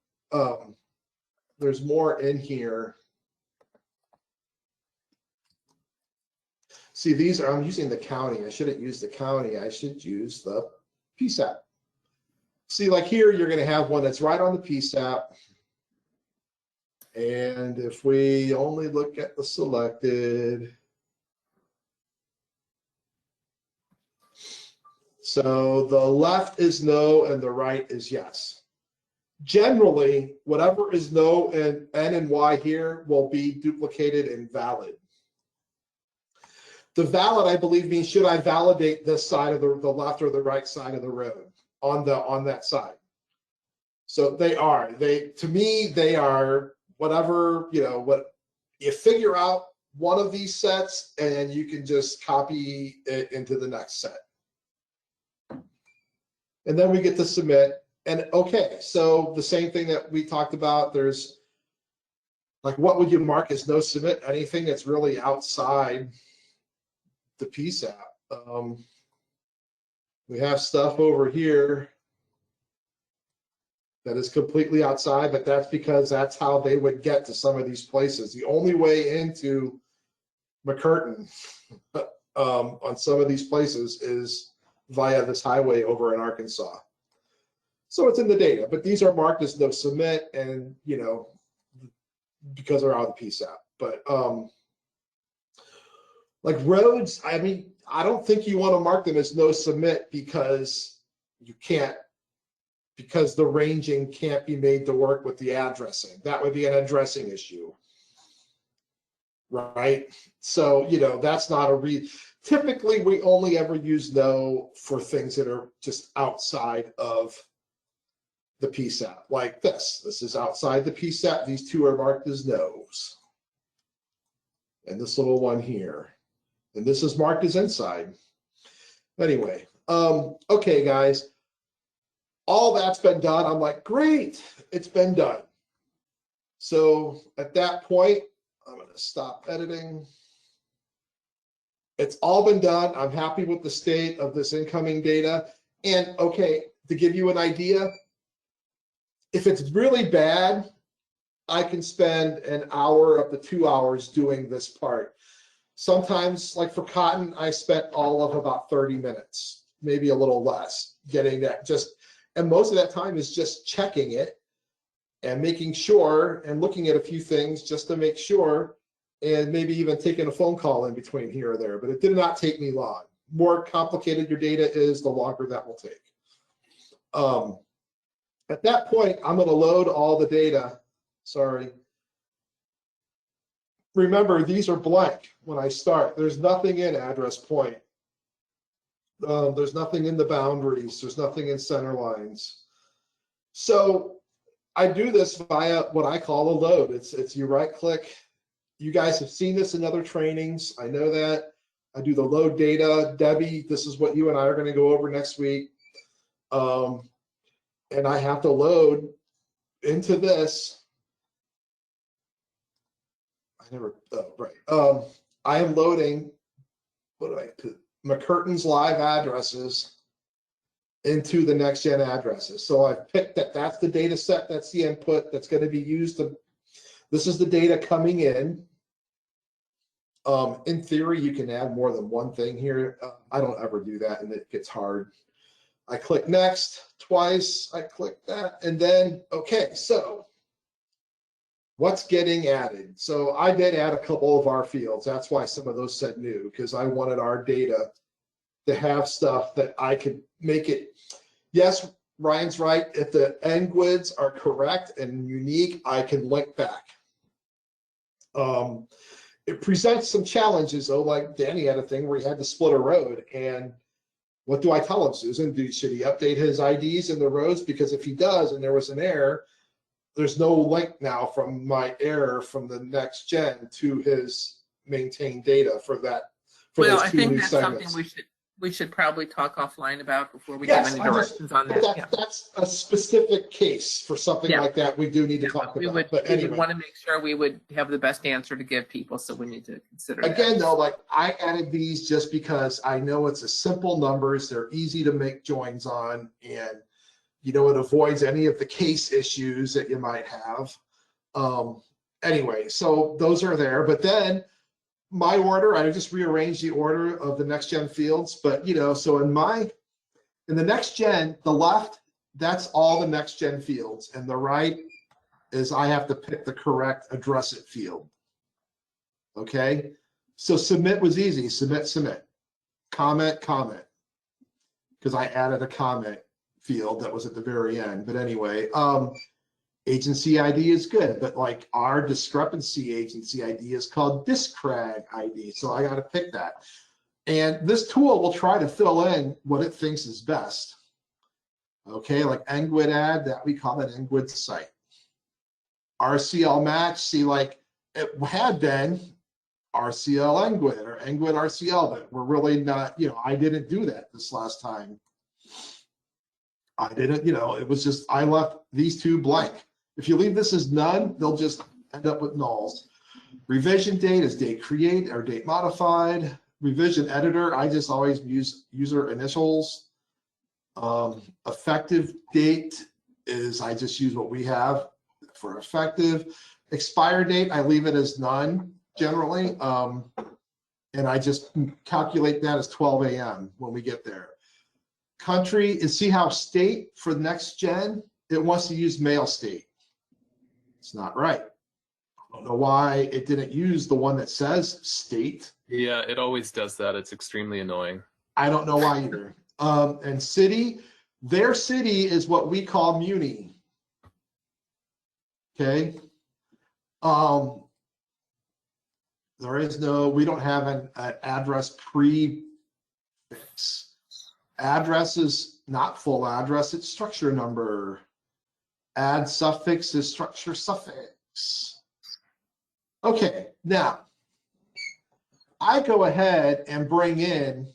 there's more in here. See, these are, I'm using the county. I shouldn't use the county. I should use the PSAP. See, like here, you're going to have one that's right on the PSAP. And if we only look at the selected, so the left is no and the right is yes. Generally, whatever is no and N and Y here will be duplicated and valid. The valid, I believe, means should I validate this side of the left or the right side of the road on that side? So they are. To me, they are whatever, you know, what you figure out one of these sets and you can just copy it into the next set. And then we get to submit. And okay, so the same thing that we talked about, there's like, what would you mark as no submit? Anything that's really outside the PSAP. We have stuff over here that is completely outside, but that's because that's how they would get to some of these places. The only way into McCurtain on some of these places is via this highway over in Arkansas. So it's in the data, but these are marked as no submit, and you know, because they're out of the PSAP. But Like roads, I mean, I don't think you want to mark them as no submit because you can't, because the ranging can't be made to work with the addressing. That would be an addressing issue. Right? So, you know, that's not a typically we only ever use no for things that are just outside of the PSAP, like this. This is outside the PSAP. These two are marked as no's. And this little one here. And this is marked as inside. Anyway, okay, guys. All that's been done. I'm like, great, it's been done. So at that point, I'm going to stop editing. It's all been done. I'm happy with the state of this incoming data. And okay, to give you an idea, if it's really bad, I can spend an hour up to 2 hours doing this part. Sometimes, like for cotton, I spent all of about 30 minutes, maybe a little less, getting that and most of that time is just checking it and making sure and looking at a few things just to make sure, and maybe even taking a phone call in between here or there, but it did not take me long. More complicated your data is, the longer that will take. At that point, I'm going to load all the data. Sorry. Remember, these are blank when I start. There's nothing in address point. There's nothing in the boundaries. There's nothing in center lines. So I do this via what I call a load. It's you right click. You guys have seen this in other trainings. I know that. I do the load data. Debbie, this is what you and I are going to go over next week. And I have to load into this. I am loading, what do I put? McCurtain's live addresses into the next gen addresses. So I've picked that. That's the data set. That's the input that's going to be used. This is the data coming in. In theory, you can add more than one thing here. I don't ever do that, and it gets hard. I click next twice. I click that, and then, okay, so what's getting added? So I did add a couple of our fields. That's why some of those said new, because I wanted our data to have stuff that I could make it. Yes, Ryan's right. If the NGWIDs are correct and unique, I can link back. It presents some challenges, though, like Danny had a thing where he had to split a road. And what do I tell him, Susan? Should he update his IDs in the roads? Because if he does and there was an error, there's no link now from my error from the next gen to his maintained data for that. Well, I think that's something we should probably talk offline about before we give any directions on that. That's a specific case for something like that. We do need to talk about. But anyway, we would want to make sure we would have the best answer to give people, so we need to consider again, though, like I added these just because I know it's a simple numbers. They're easy to make joins on, and you know, it avoids any of the case issues that you might have. Anyway, so those are there. But then my order, I just rearranged the order of the next gen fields. But you know, so in the next gen, the left, that's all the next gen fields, and the right is I have to pick the correct address it field. Okay, so submit was easy. Submit. Comment, because I added a comment field that was at the very end. But anyway, agency ID is good, but like our discrepancy agency ID is called discrag ID. So I got to pick that. And this tool will try to fill in what it thinks is best. Okay, like NGWID add, that we call it NGWID site. RCL match, see, like it had been RCL NGWID or NGWID RCL, but we're really not, you know, I didn't do that this last time. I didn't, you know, it was just, I left these two blank. If you leave this as none, they'll just end up with nulls. Revision date is date create or date modified. Revision editor, I just always use user initials. Effective date is, I just use what we have for effective. Expire date, I leave it as none generally. And I just calculate that as 12 a.m. when we get there. Country is, see how state for the next gen, it wants to use mail state. It's not right. don't know why it didn't use the one that says state. Yeah, it always does that. It's extremely annoying. I don't know why either. And city, their city is what we call muni. Okay. There is no, we don't have an address prefix. Address is not full address, it's structure number. Add suffix is structure suffix. Okay, now I go ahead and bring in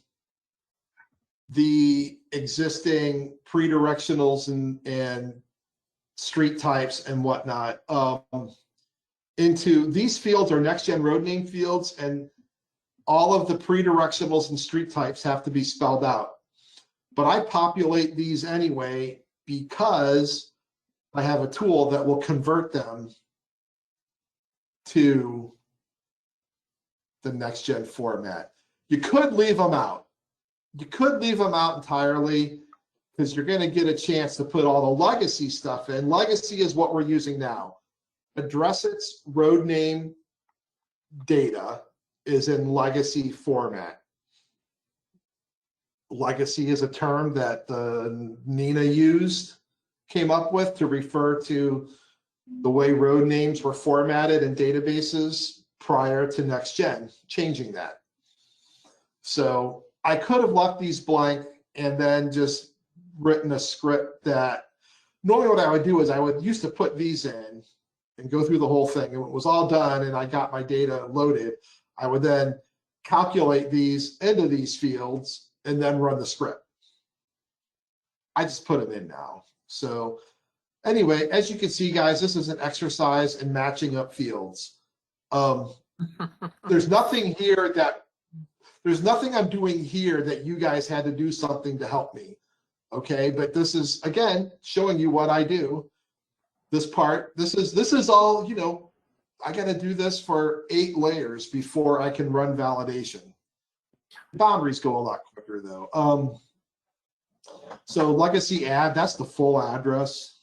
the existing pre-directionals and street types and whatnot. Into these fields are next gen road name fields, and all of the pre-directionals and street types have to be spelled out. But I populate these anyway because I have a tool that will convert them to the next gen format. You could leave them out. You could leave them out entirely because you're going to get a chance to put all the legacy stuff in. Legacy is what we're using now. Address its road name data is in legacy format. Legacy is a term that Nina came up with to refer to the way road names were formatted in databases prior to next gen, changing that. So I could have left these blank and then just written a script that normally what I would do is I would used to put these in and go through the whole thing. And when it was all done and I got my data loaded, I would then calculate these into these fields and then run the script. I just put them in now. So anyway, as you can see, guys, this is an exercise in matching up fields. There's nothing here there's nothing I'm doing here that you guys had to do something to help me. Okay, but this is, again, showing you what I do. This part, this is all, you know, I got to do this for 8 layers before I can run validation. Boundaries go a lot quicker though. So legacy add, that's the full address.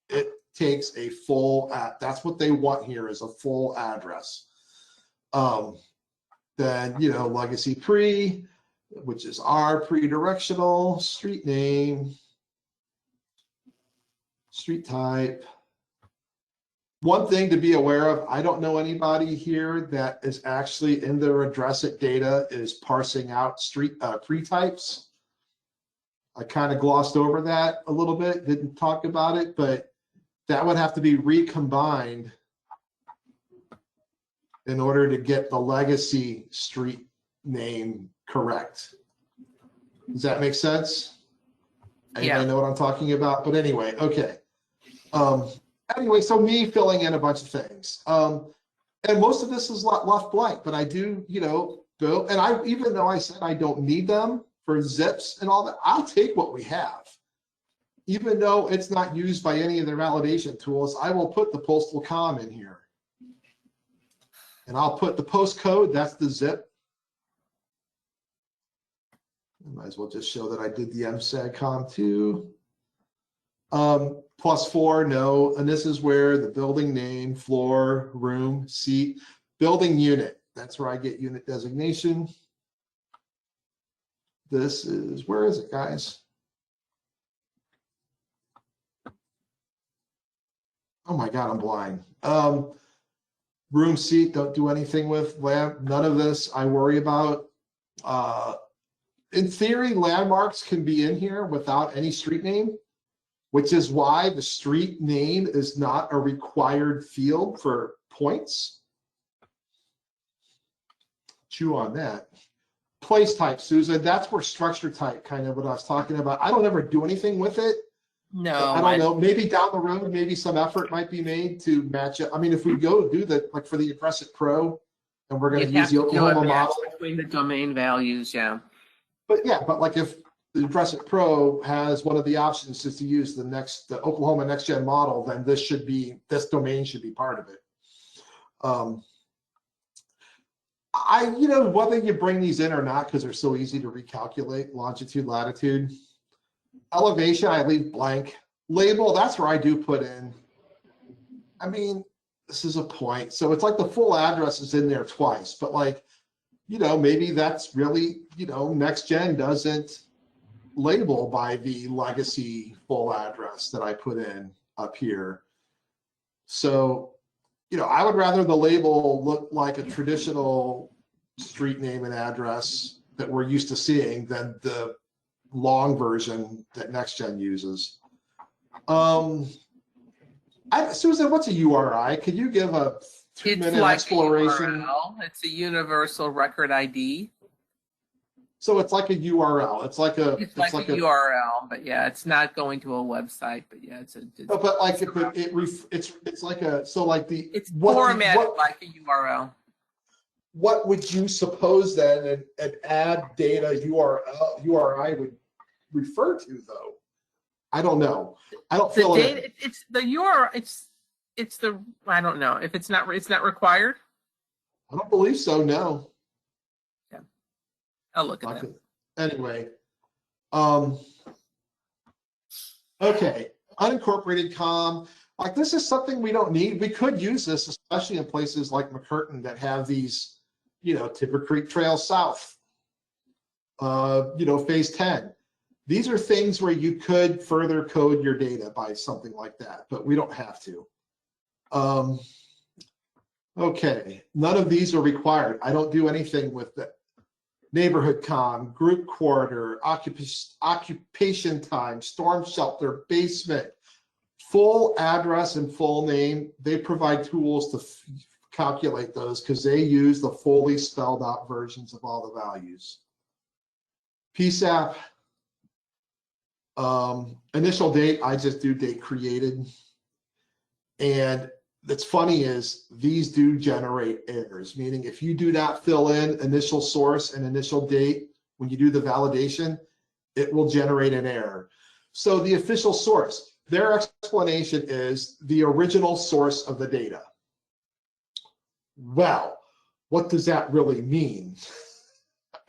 It takes a full, that's what they want here is a full address. Then, you know, legacy pre, which is our pre-directional, street name, street type. One thing to be aware of, I don't know anybody here that is actually in their address it data is parsing out street pre-types. I kind of glossed over that a little bit, didn't talk about it, but that would have to be recombined in order to get the legacy street name correct. Does that make sense? Anybody know what I'm talking about? But anyway, okay. Anyway, so me filling in a bunch of things. And most of this is left blank, but I do, you know, build, and even though I said I don't need them for zips and all that, I'll take what we have. Even though it's not used by any of their validation tools, I will put the postal com in here. And I'll put the postcode, that's the zip. I might as well just show that I did the MSAG-COM too. +4, no. And this is where the building name, floor, room, seat, building unit. That's where I get unit designation. This is, where is it, guys? Oh my God, I'm blind. Room, seat, don't do anything with. Lamp, none of this I worry about. In theory, landmarks can be in here without any street name, which is why the street name is not a required field for points. Chew on that. Place type, Susan, that's where structure type, kind of what I was talking about. I don't ever do anything with it. No, I don't know. Maybe down the road, maybe some effort might be made to match it. I mean, if we go do that, like for the Address It Pro, and we're going to use the Oklahoma model between the domain values, yeah. But yeah, but like if the Address It Pro has one of the options is to use the Oklahoma Next Gen model, then this domain should be part of it. You know, whether you bring these in or not, because they're so easy to recalculate, longitude, latitude. Elevation, I leave blank. Label, that's where I do put in. I mean, this is a point. So it's like the full address is in there twice, but like, maybe that's really, next gen doesn't label by the legacy full address that I put in up here. So, I would rather the label look like a traditional street name and address that we're used to seeing than the long version that next gen uses. Susan, what's a URI? Could you give a 2-minute exploration? It's a universal record ID. So it's like a URL. It's like a URL, but yeah, it's not going to a website. But yeah, it's like a it's formatted like a URL. What would you suppose then an add data URI would refer to though? I don't know. I don't feel it. It's the URL. It's the I don't know if it's not required. I don't believe so. No. Yeah, I'll look at that. Anyway, okay, unincorporated comm. Like this is something we don't need. We could use this, especially in places like McCurtain that have these, Timber Creek Trail South, phase 10. These are things where you could further code your data by something like that, but we don't have to. Okay, none of these are required. I don't do anything with the neighborhood comm, group quarter, occupation time, storm shelter, basement, full address and full name. They provide tools to calculate those because they use the fully spelled out versions of all the values. PSAP. Initial date, I just do date created. And that's funny is these do generate errors, meaning if you do not fill in initial source and initial date, when you do the validation, it will generate an error. So the official source, their explanation is the original source of the data. Well, what does that really mean?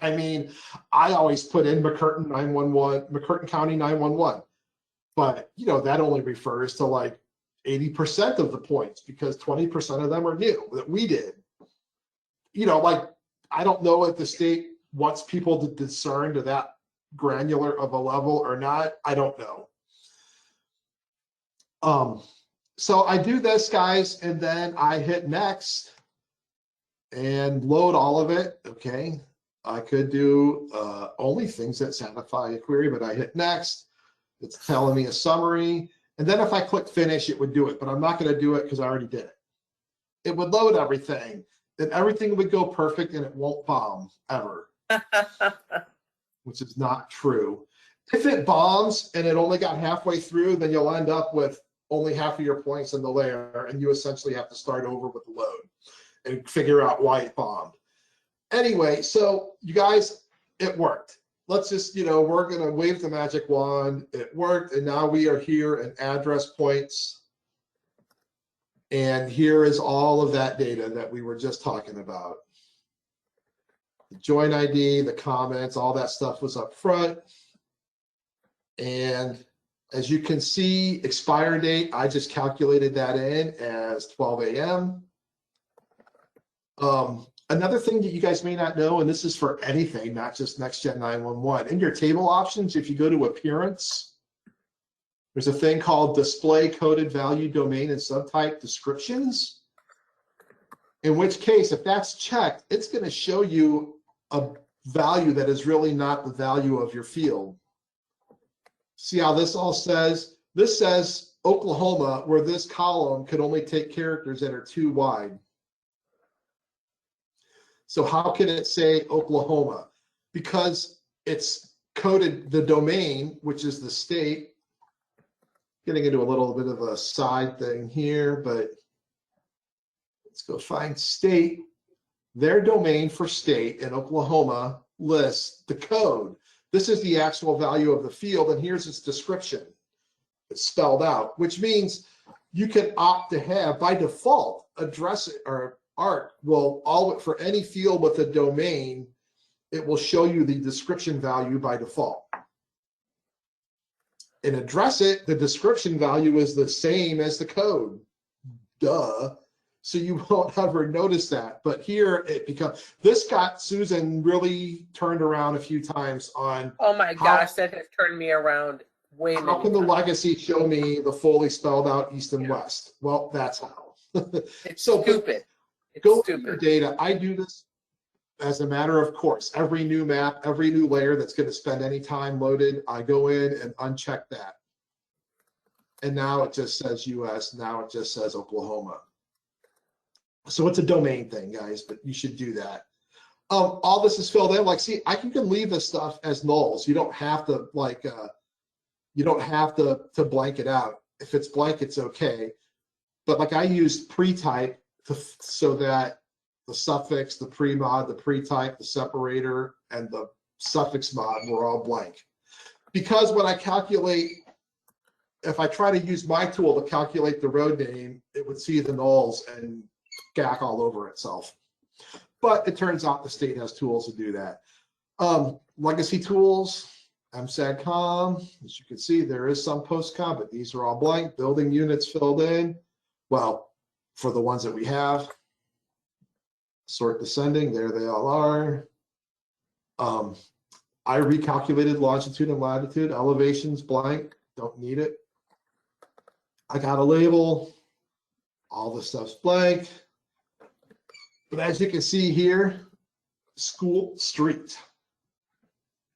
I mean, I always put in McCurtain 911, McCurtain County 911, but that only refers to like 80% of the points because 20% of them are new that we did. I don't know if the state wants people to discern to that granular of a level or not. I don't know. So I do this, guys, and then I hit next and load all of it. Okay. I could do only things that satisfy a query, but I hit next. It's telling me a summary. And then if I click finish, it would do it, but I'm not going to do it because I already did it. It would load everything. Then everything would go perfect and it won't bomb ever, which is not true. If it bombs and it only got halfway through, then you'll end up with only half of your points in the layer and you essentially have to start over with the load and figure out why it bombed. Anyway, so you guys, it worked. Let's just, we're going to wave the magic wand. It worked. And now we are here in address points. And here is all of that data that we were just talking about. The join ID, the comments, all that stuff was up front. And as you can see, expire date, I just calculated that in as 12 a.m. Another thing that you guys may not know, and this is for anything, not just Next Gen 911, in your table options, if you go to appearance, there's a thing called display coded value domain and subtype descriptions, in which case, if that's checked, it's going to show you a value that is really not the value of your field. See how this all says? This says Oklahoma, where this column could only take characters that are 2 wide. So how can it say Oklahoma? Because it's coded the domain, which is the state. Getting into a little bit of a side thing here, but let's go find state. Their domain for state in Oklahoma lists the code. This is the actual value of the field, and here's its description. It's spelled out, which means you can opt to have, by default, address it or ARC will all for any field with a domain, it will show you the description value by default. And address it, the description value is the same as the code. Duh. So you won't ever notice that. But here it becomes, this got Susan really turned around a few times on, Oh my gosh, that has turned me around way how many can the times. legacy show me the fully spelled out east and Yeah. west? Well, that's how. It's So, but stupid. It's go to your stupid. data. I do this as a matter of course. Every new map, every new layer that's going to spend any time loaded, I go in and uncheck that. And now it just says US. Now it just says Oklahoma. So it's a domain thing, guys, but you should do that. All this is filled in. Like, see, I can leave this stuff as nulls. You don't have to like, you don't have to blank it out. If it's blank, it's okay. But like I used pre-type so that the suffix, the pre-mod, the pre-type, the separator, and the suffix mod were all blank. Because when I calculate, if I try to use my tool to calculate the road name, it would see the nulls and gack all over itself. But it turns out the state has tools to do that. Legacy tools, MSAGCOM, as you can see, there is some post-com, but these are all blank. Building units filled in. Well, for the ones that we have, sort descending, there they all are. I recalculated longitude and latitude, elevations blank, don't need it. I got a label, all the stuff's blank. But as you can see here, school street,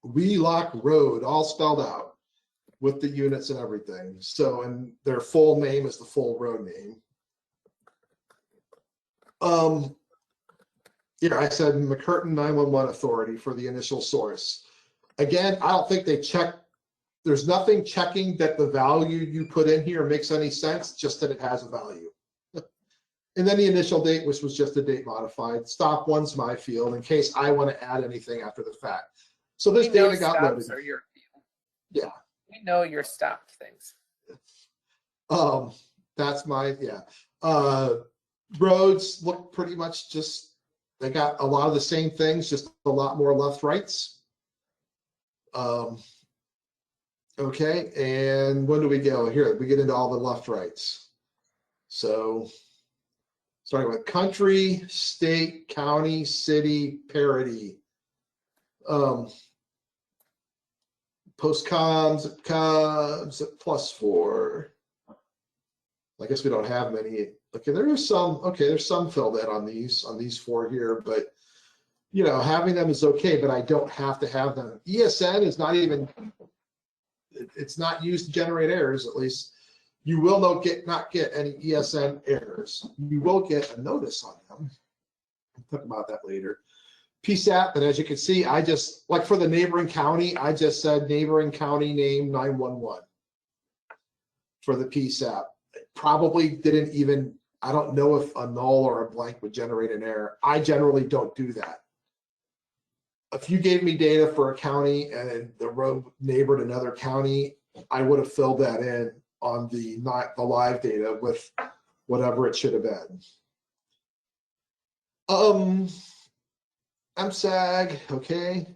Wheelock Road, all spelled out with the units and everything. So, and their full name is the full road name. Yeah, I said McCurtain 911 Authority for the initial source. Again, I don't think they check. There's nothing checking that the value you put in here makes any sense, just that it has a value. And then the initial date, which was just a date modified. Stop one's my field in case I want to add anything after the fact. So this data got loaded. Are your field. Yeah. We know your stopped things. That's my, yeah. Roads look pretty much just, they got a lot of the same things, just a lot more left rights. Okay, and when do we go? Here, we get into all the left rights. So, starting with country, state, county, city, parity. Post-coms, coms, +4. I guess we don't have many. Okay, there is some, okay, there's some filled in on these 4 here, but you know, having them is okay, but I don't have to have them. ESN is not even, it's not used to generate errors, at least. You will not get any ESN errors. You will get a notice on them. We'll talk about that later. PSAP, but as you can see, I just, like for the neighboring county, I just said neighboring county name 911 for the PSAP. It probably didn't even, I don't know if a null or a blank would generate an error. I generally don't do that. If you gave me data for a county and the road neighbored another county, I would have filled that in on the live data with whatever it should have been. MSAG, okay.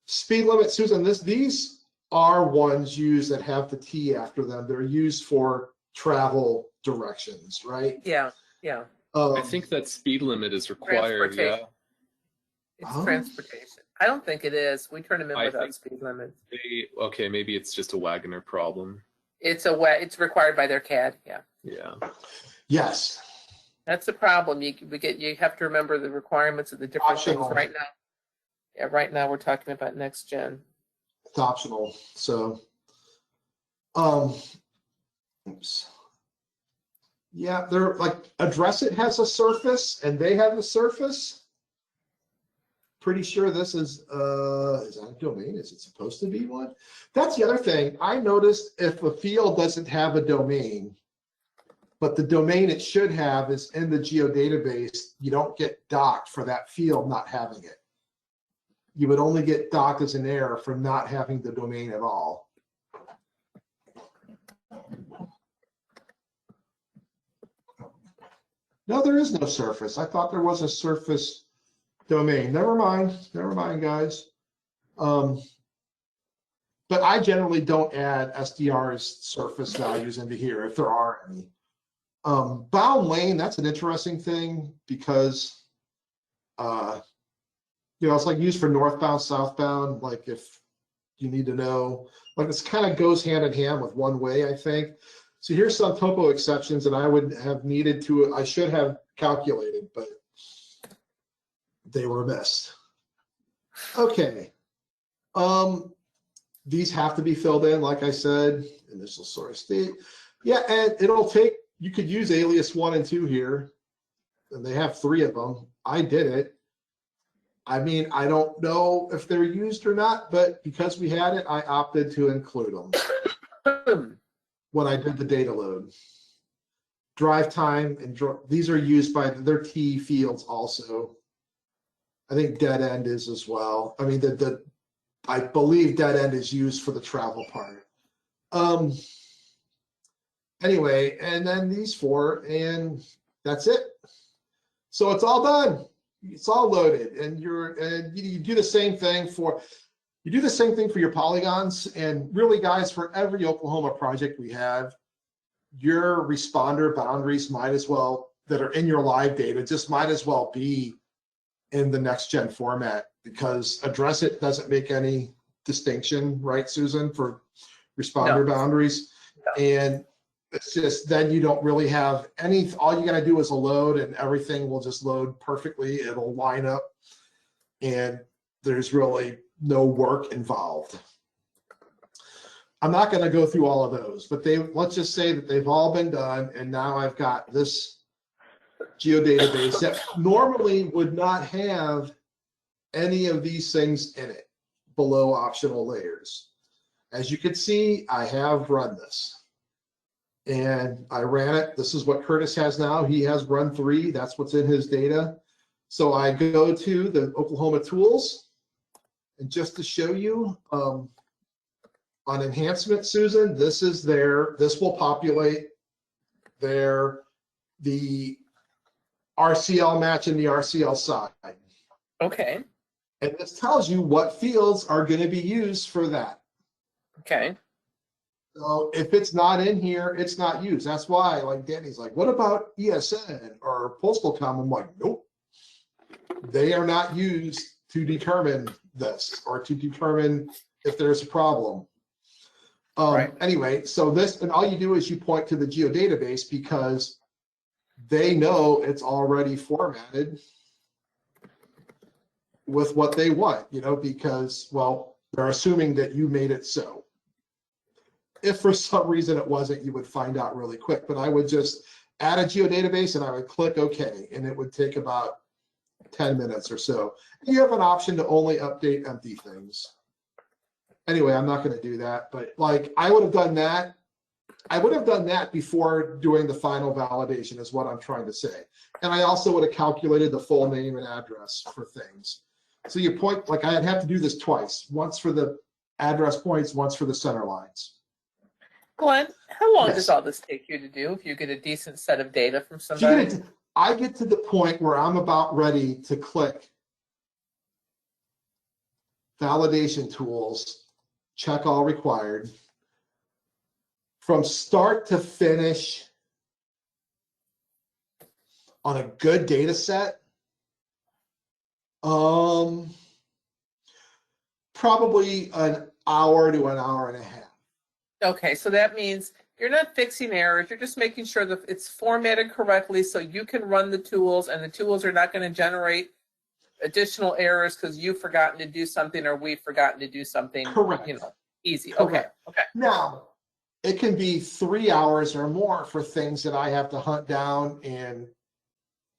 Speed limit, Susan, these are ones used that have the T after them. They're used for travel directions, right? Yeah, yeah. I think that speed limit is required. Yeah. It's transportation. I don't think it is. We turn them in I without think speed limits. Okay, maybe it's just a Wagoner problem. It's required by their CAD. Yeah. Yeah. Yes. That's the problem. You have to remember the requirements of the different Optional. things right now. Yeah, right now we're talking about next gen. It's optional. So, oops. Yeah, they're like address it has a surface and they have a surface. Pretty sure this is that a domain? Is it supposed to be one? That's the other thing. I noticed if a field doesn't have a domain, but the domain it should have is in the geodatabase, you don't get docked for that field not having it. You would only get docked as an error for not having the domain at all. No, there is no surface. I thought there was a surface domain. Never mind, guys. But I generally don't add SDR's surface values into here if there are any. Bound lane, that's an interesting thing because, it's like used for northbound, southbound, like if you need to know, like this kind of goes hand in hand with one way, I think. So here's some topo exceptions that I would have needed to, I should have calculated, but they were missed. Okay. These have to be filled in, like I said, initial source state. Yeah, and it'll take, you could use alias 1 and 2 here, and they have 3 of them. I did it. I mean, I don't know if they're used or not, but because we had it, I opted to include them when I did the data load. Drive time, and these are used by their T fields also. I think dead end is as well. I mean, I believe dead end is used for the travel part. Anyway, and then these 4, and that's it. So it's all done. It's all loaded, and you do the same thing for your polygons. And really, guys, for every Oklahoma project we have, your responder boundaries might as well, that are in your live data, just might as well be in the next gen format, because address it doesn't make any distinction, right, Susan, for responder boundaries. No. And it's just, then you don't really have any, all you got to do is a load and everything will just load perfectly. It'll line up and there's really no work involved. I'm not going to go through all of those, but let's just say that they've all been done. And now I've got this geodatabase that normally would not have any of these things in it below optional layers. As you can see, I have run this. And I ran it. This is what Curtis has now. He has run 3. That's what's in his data. So I go to the Oklahoma tools. And just to show you, on enhancement, Susan, this is there. This will populate there, the RCL match and the RCL side. Okay. And this tells you what fields are going to be used for that. Okay. So if it's not in here, it's not used. That's why, like Danny's like, what about ESN or postal com? I'm like, nope. They are not used to determine this or to determine if there's a problem. Right. Anyway, so this, and all you do is you point to the geodatabase because they know it's already formatted with what they want, because, well, they're assuming that you made it so. If for some reason it wasn't, you would find out really quick. But I would just add a geodatabase and I would click OK, and it would take about 10 minutes or so. You have an option to only update empty things. Anyway, I'm not going to do that, but like I would have done that. I would have done that before doing the final validation is what I'm trying to say. And I also would have calculated the full name and address for things. So you point, like I'd have to do this twice, once for the address points, once for the center lines. Glenn, how long does all this take you to do if you get a decent set of data from somebody? I get to the point where I'm about ready to click validation tools, check all required. From start to finish on a good data set, probably an hour to an hour and a half. Okay, so that means you're not fixing errors. You're just making sure that it's formatted correctly so you can run the tools and the tools are not going to generate additional errors because you've forgotten to do something or we've forgotten to do something. Correct. Easy. Correct. Okay. Now, it can be 3 hours or more for things that I have to hunt down and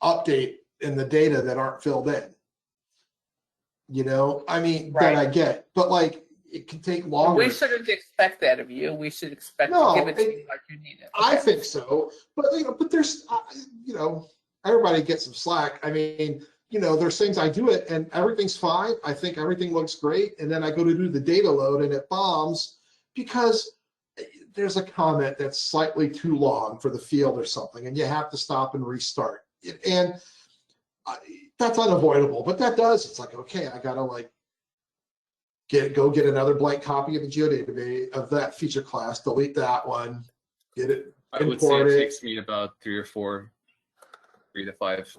update in the data that aren't filled in. I mean, right. That I get. But like, it can take longer. We shouldn't expect that of you. We should expect to give it to you like you need it. Okay. I think so. But, but there's, everybody gets some slack. I mean, there's things I do it and everything's fine. I think everything looks great. And then I go to do the data load and it bombs because there's a comment that's slightly too long for the field or something. And you have to stop and restart. And that's unavoidable, but that does. It's like, okay, I got to like, go get another blank copy of the geodatabase of that feature class, delete that one, get it, I would say import it it. takes me about 3 to 5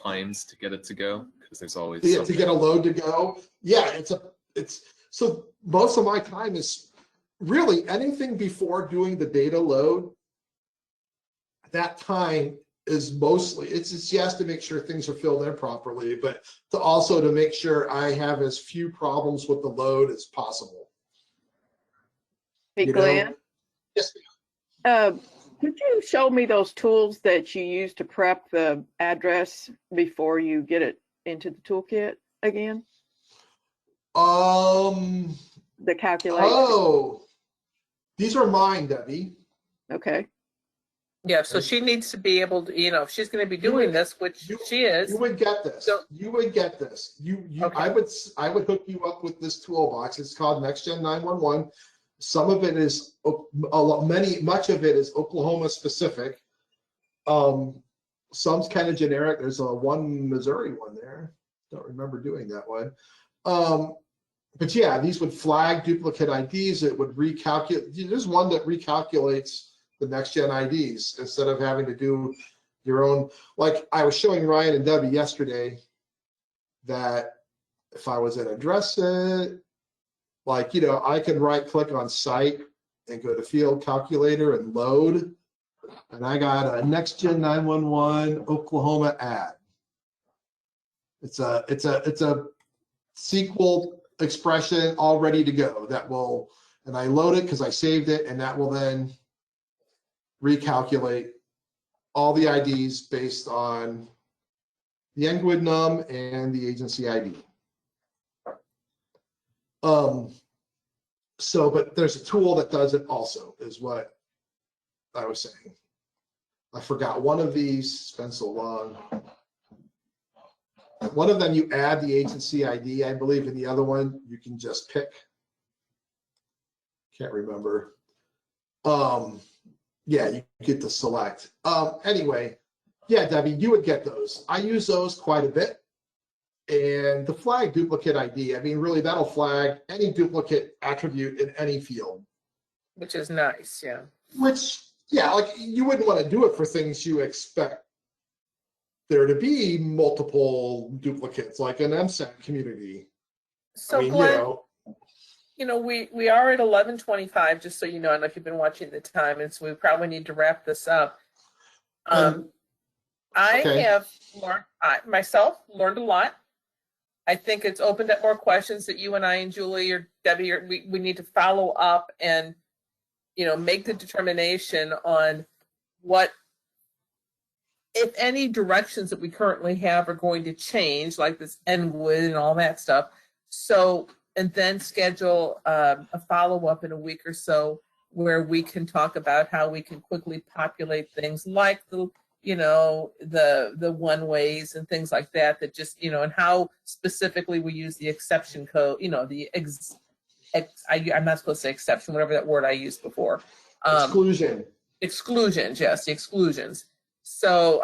times to get it to go, because there's always To something. get a load to go. Yeah, it's so most of my time is really anything before doing the data load. That time is mostly, it's just yes to make sure things are filled in properly, but to also to make sure I have as few problems with the load as possible. Hey, You know? Glenn, Yes, could you show me those tools that you use to prep the address before you get it into the toolkit again? The calculation. Oh, these are mine, Debbie. Okay. Yeah, so she needs to be able to, if she's going to be doing this, which she is. You would get this. So- You would get this. Okay. I would hook you up with this toolbox. It's called NG911. Some of it is much of it is Oklahoma specific. Some's kind of generic. There's one Missouri one there. Don't remember doing that one. But yeah, these would flag duplicate IDs. It would recalculate. There's one that recalculates the next gen IDs instead of having to do your own. Like I was showing Ryan and Debbie yesterday that if I was at address it, like, I can right click on site and go to field calculator and load. And I got a next gen 911 Oklahoma ad. It's a SQL expression all ready to go that will, and I load it because I saved it, and that will then recalculate all the IDs based on the NGWID num and the agency ID. But there's a tool that does it also, is what I was saying. I forgot one of these, it's been so long. One of them you add the agency ID, I believe, and the other one you can just pick. Can't remember. Yeah, you get to select. Anyway, yeah, Debbie, you would get those. I use those quite a bit. And the flag duplicate ID, I mean, really that'll flag any duplicate attribute in any field. Which is nice, yeah. Which, yeah, like you wouldn't want to do it for things you expect there to be multiple duplicates, like an MSAT community. So I mean, Glenn, we are at 11:25, just so you know. I don't know if you've been watching the time, and so we probably need to wrap this up. I okay. have myself learned a lot. I think it's opened up more questions that you and I and Julie or Debbie, we need to follow up and, make the determination on what, if any, directions that we currently have are going to change, like this NGWID and all that stuff. So, and then schedule a follow-up in a week or so where we can talk about how we can quickly populate things like the one ways and things like that just, and how specifically we use the exception code, I'm not supposed to say exception, whatever that word I used before. Exclusions, yes, the exclusions. So,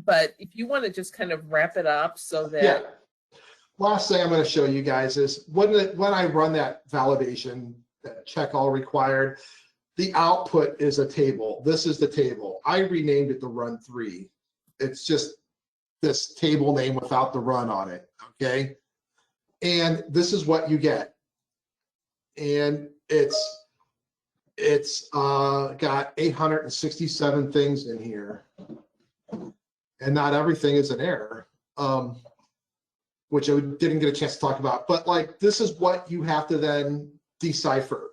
but if you want to just kind of wrap it up so that. Yeah. Last thing I'm going to show you guys is when I run that validation, that check all required, the output is a table. This is the table. I renamed it the run 3. It's just this table name without the run on it, okay? And this is what you get. And it's got 867 things in here. And not everything is an error, which I didn't get a chance to talk about. But like, this is what you have to then decipher.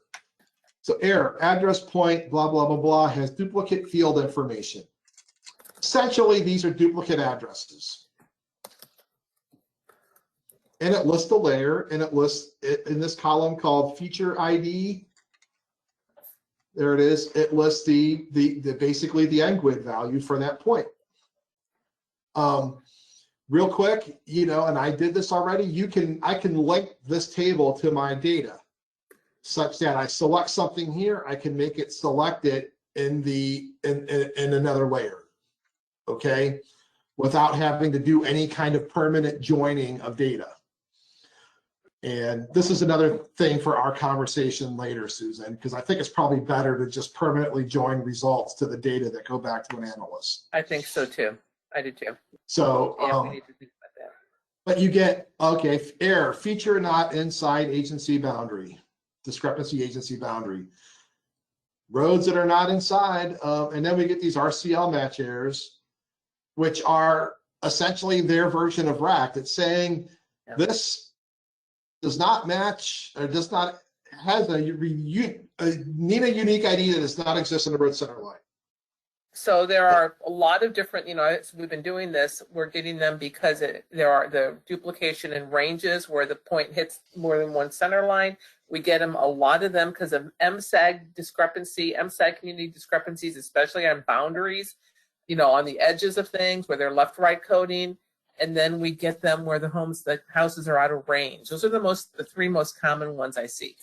So error, address point, blah, blah, blah, blah, has duplicate field information. Essentially, these are duplicate addresses. And it lists the layer, and it lists it in this column called feature ID. There it is. It lists the basically the NGWID value for that point. Real quick, and I did this already. I can link this table to my data, such that I select something here, I can make it select it in another layer, okay, without having to do any kind of permanent joining of data. And this is another thing for our conversation later, Susan, because I think it's probably better to just permanently join results to the data that go back to an analyst. I think so too. I do too. So, Yeah, we need to think about that. but you get, okay, error, feature not inside agency boundary, discrepancy agency boundary. Roads that are not inside, and then we get these RCL match errors, which are essentially their version of RACT. It's saying this does not match, or does not, has a NENA unique ID that does not exist in the road center line. So there are a lot of different, we've been doing this, we're getting them because there are the duplication in ranges where the point hits more than one center line. We get them, a lot of them, because of MSAG discrepancy, MSAG community discrepancies, especially on boundaries, on the edges of things where they're left-right coding. And then we get them where the houses are out of range. Those are the three most common ones I see.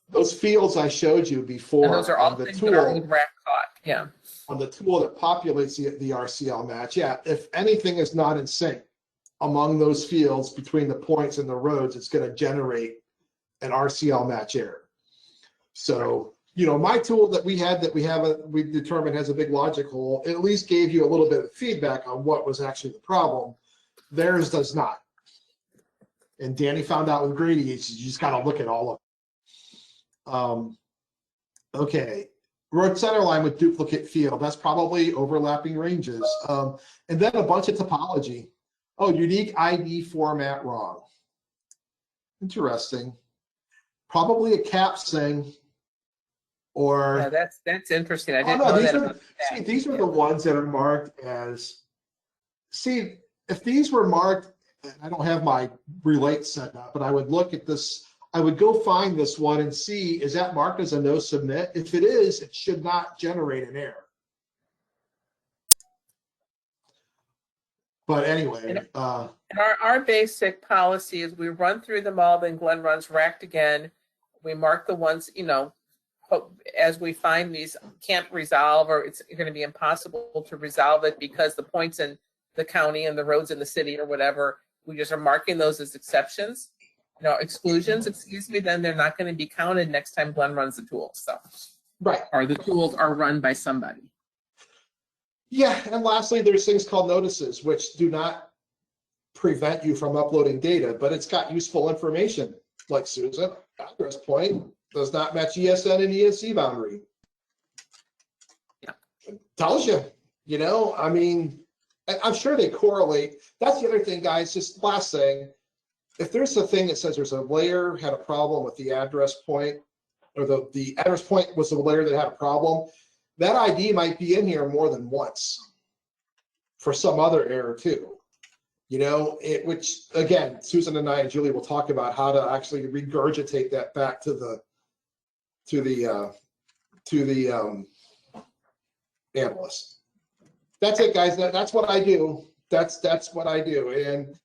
Those fields I showed you before, and those are all on the things tool, that are RAC caught. Yeah. on the tool that populates the RCL match. Yeah, if anything is not in sync among those fields between the points and the roads, it's going to generate an RCL match error. So, my tool that we determined has a big logic hole, it at least gave you a little bit of feedback on what was actually the problem. Theirs does not. And Danny found out with Grady, you just got to look at all of them. Okay, road center line with duplicate field. That's probably overlapping ranges. And then a bunch of topology. Oh, unique ID format wrong. Interesting. Probably a caps thing. Or Yeah, that's interesting. I didn't know that about that. See, these are the ones that are marked as. See, if these were marked, and I don't have my relate set up, but I would look at this. I would go find this one and see, is that marked as a no submit? If it is, it should not generate an error. But anyway. And our basic policy is we run through them all, then Glenn runs RACT again. We mark the ones, as we find these can't resolve, or it's going to be impossible to resolve it because the points in the county and the roads in the city or whatever, we just are marking those as exceptions. Exclusions, then they're not going to be counted next time Glenn runs the tool. So, right. Or the tools are run by somebody. Yeah, and lastly, there's things called notices, which do not prevent you from uploading data, but it's got useful information, like Susan, address point does not match ESN and ESC boundary. Yeah. It tells you, I mean, I'm sure they correlate. That's the other thing, guys, just last thing. If there's a thing that says there's a layer had a problem with the address point, or the address point was the layer that had a problem, that ID might be in here more than once for some other error too. Which again, Susan and I and Julie will talk about how to actually regurgitate that back to the analyst. That's it, guys. That's what I do. That's what I do. And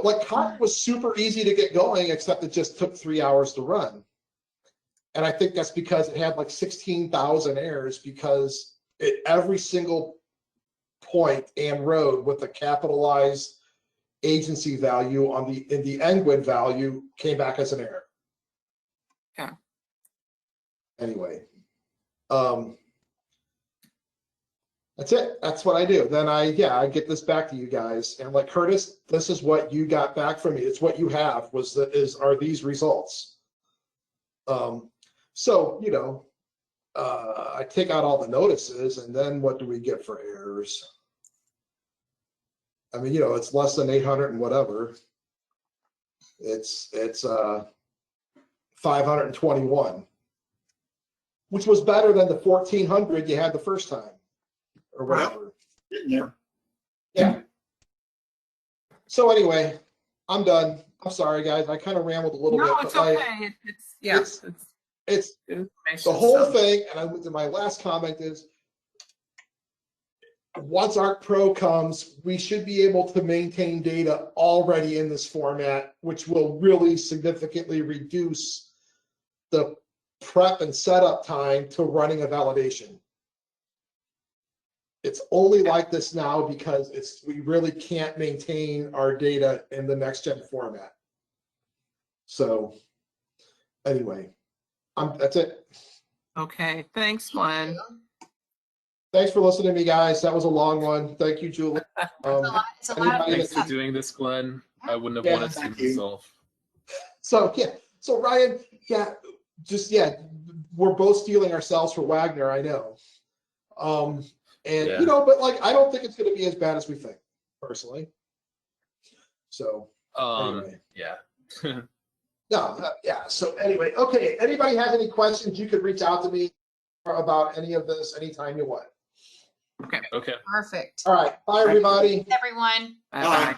like COP was super easy to get going, except it just took 3 hours to run. And I think that's because it had like 16,000 errors, because every single point and road with a capitalized agency value in the NGWID value came back as an error. Yeah. Anyway, that's it. That's what I do. Then I get this back to you guys, and like Curtis, this is what you got back from me. It's what you have are these results. So I take out all the notices, and then what do we get for errors? I mean, it's less than 800 and whatever. It's 521, which was better than the 1400 you had the first time, or whatever. Yeah. So anyway, I'm done. I'm sorry, guys. I kind of rambled a little bit. No, it's okay. It's the whole thing. And my last comment is, once ARC Pro comes, we should be able to maintain data already in this format, which will really significantly reduce the prep and setup time to running a validation. It's only like this now because we really can't maintain our data in the next gen format. So anyway, that's it. Okay, thanks, Glenn. Thanks for listening to me, guys. That was a long one. Thank you, Julie. It's a lot of anybody Thanks for stuff. doing this, Glenn. I wouldn't have Yeah, wanted to thank do you. myself. So Ryan, we're both stealing ourselves for Wagner, I know. And Yeah. but like I don't think it's going to be as bad as we think, personally. So anyway. Yeah. No, yeah. So anyway, okay. Anybody has any questions? You could reach out to me about any of this anytime you want. Okay. Okay. Perfect. All right. Bye, everybody. Everyone. Bye-bye.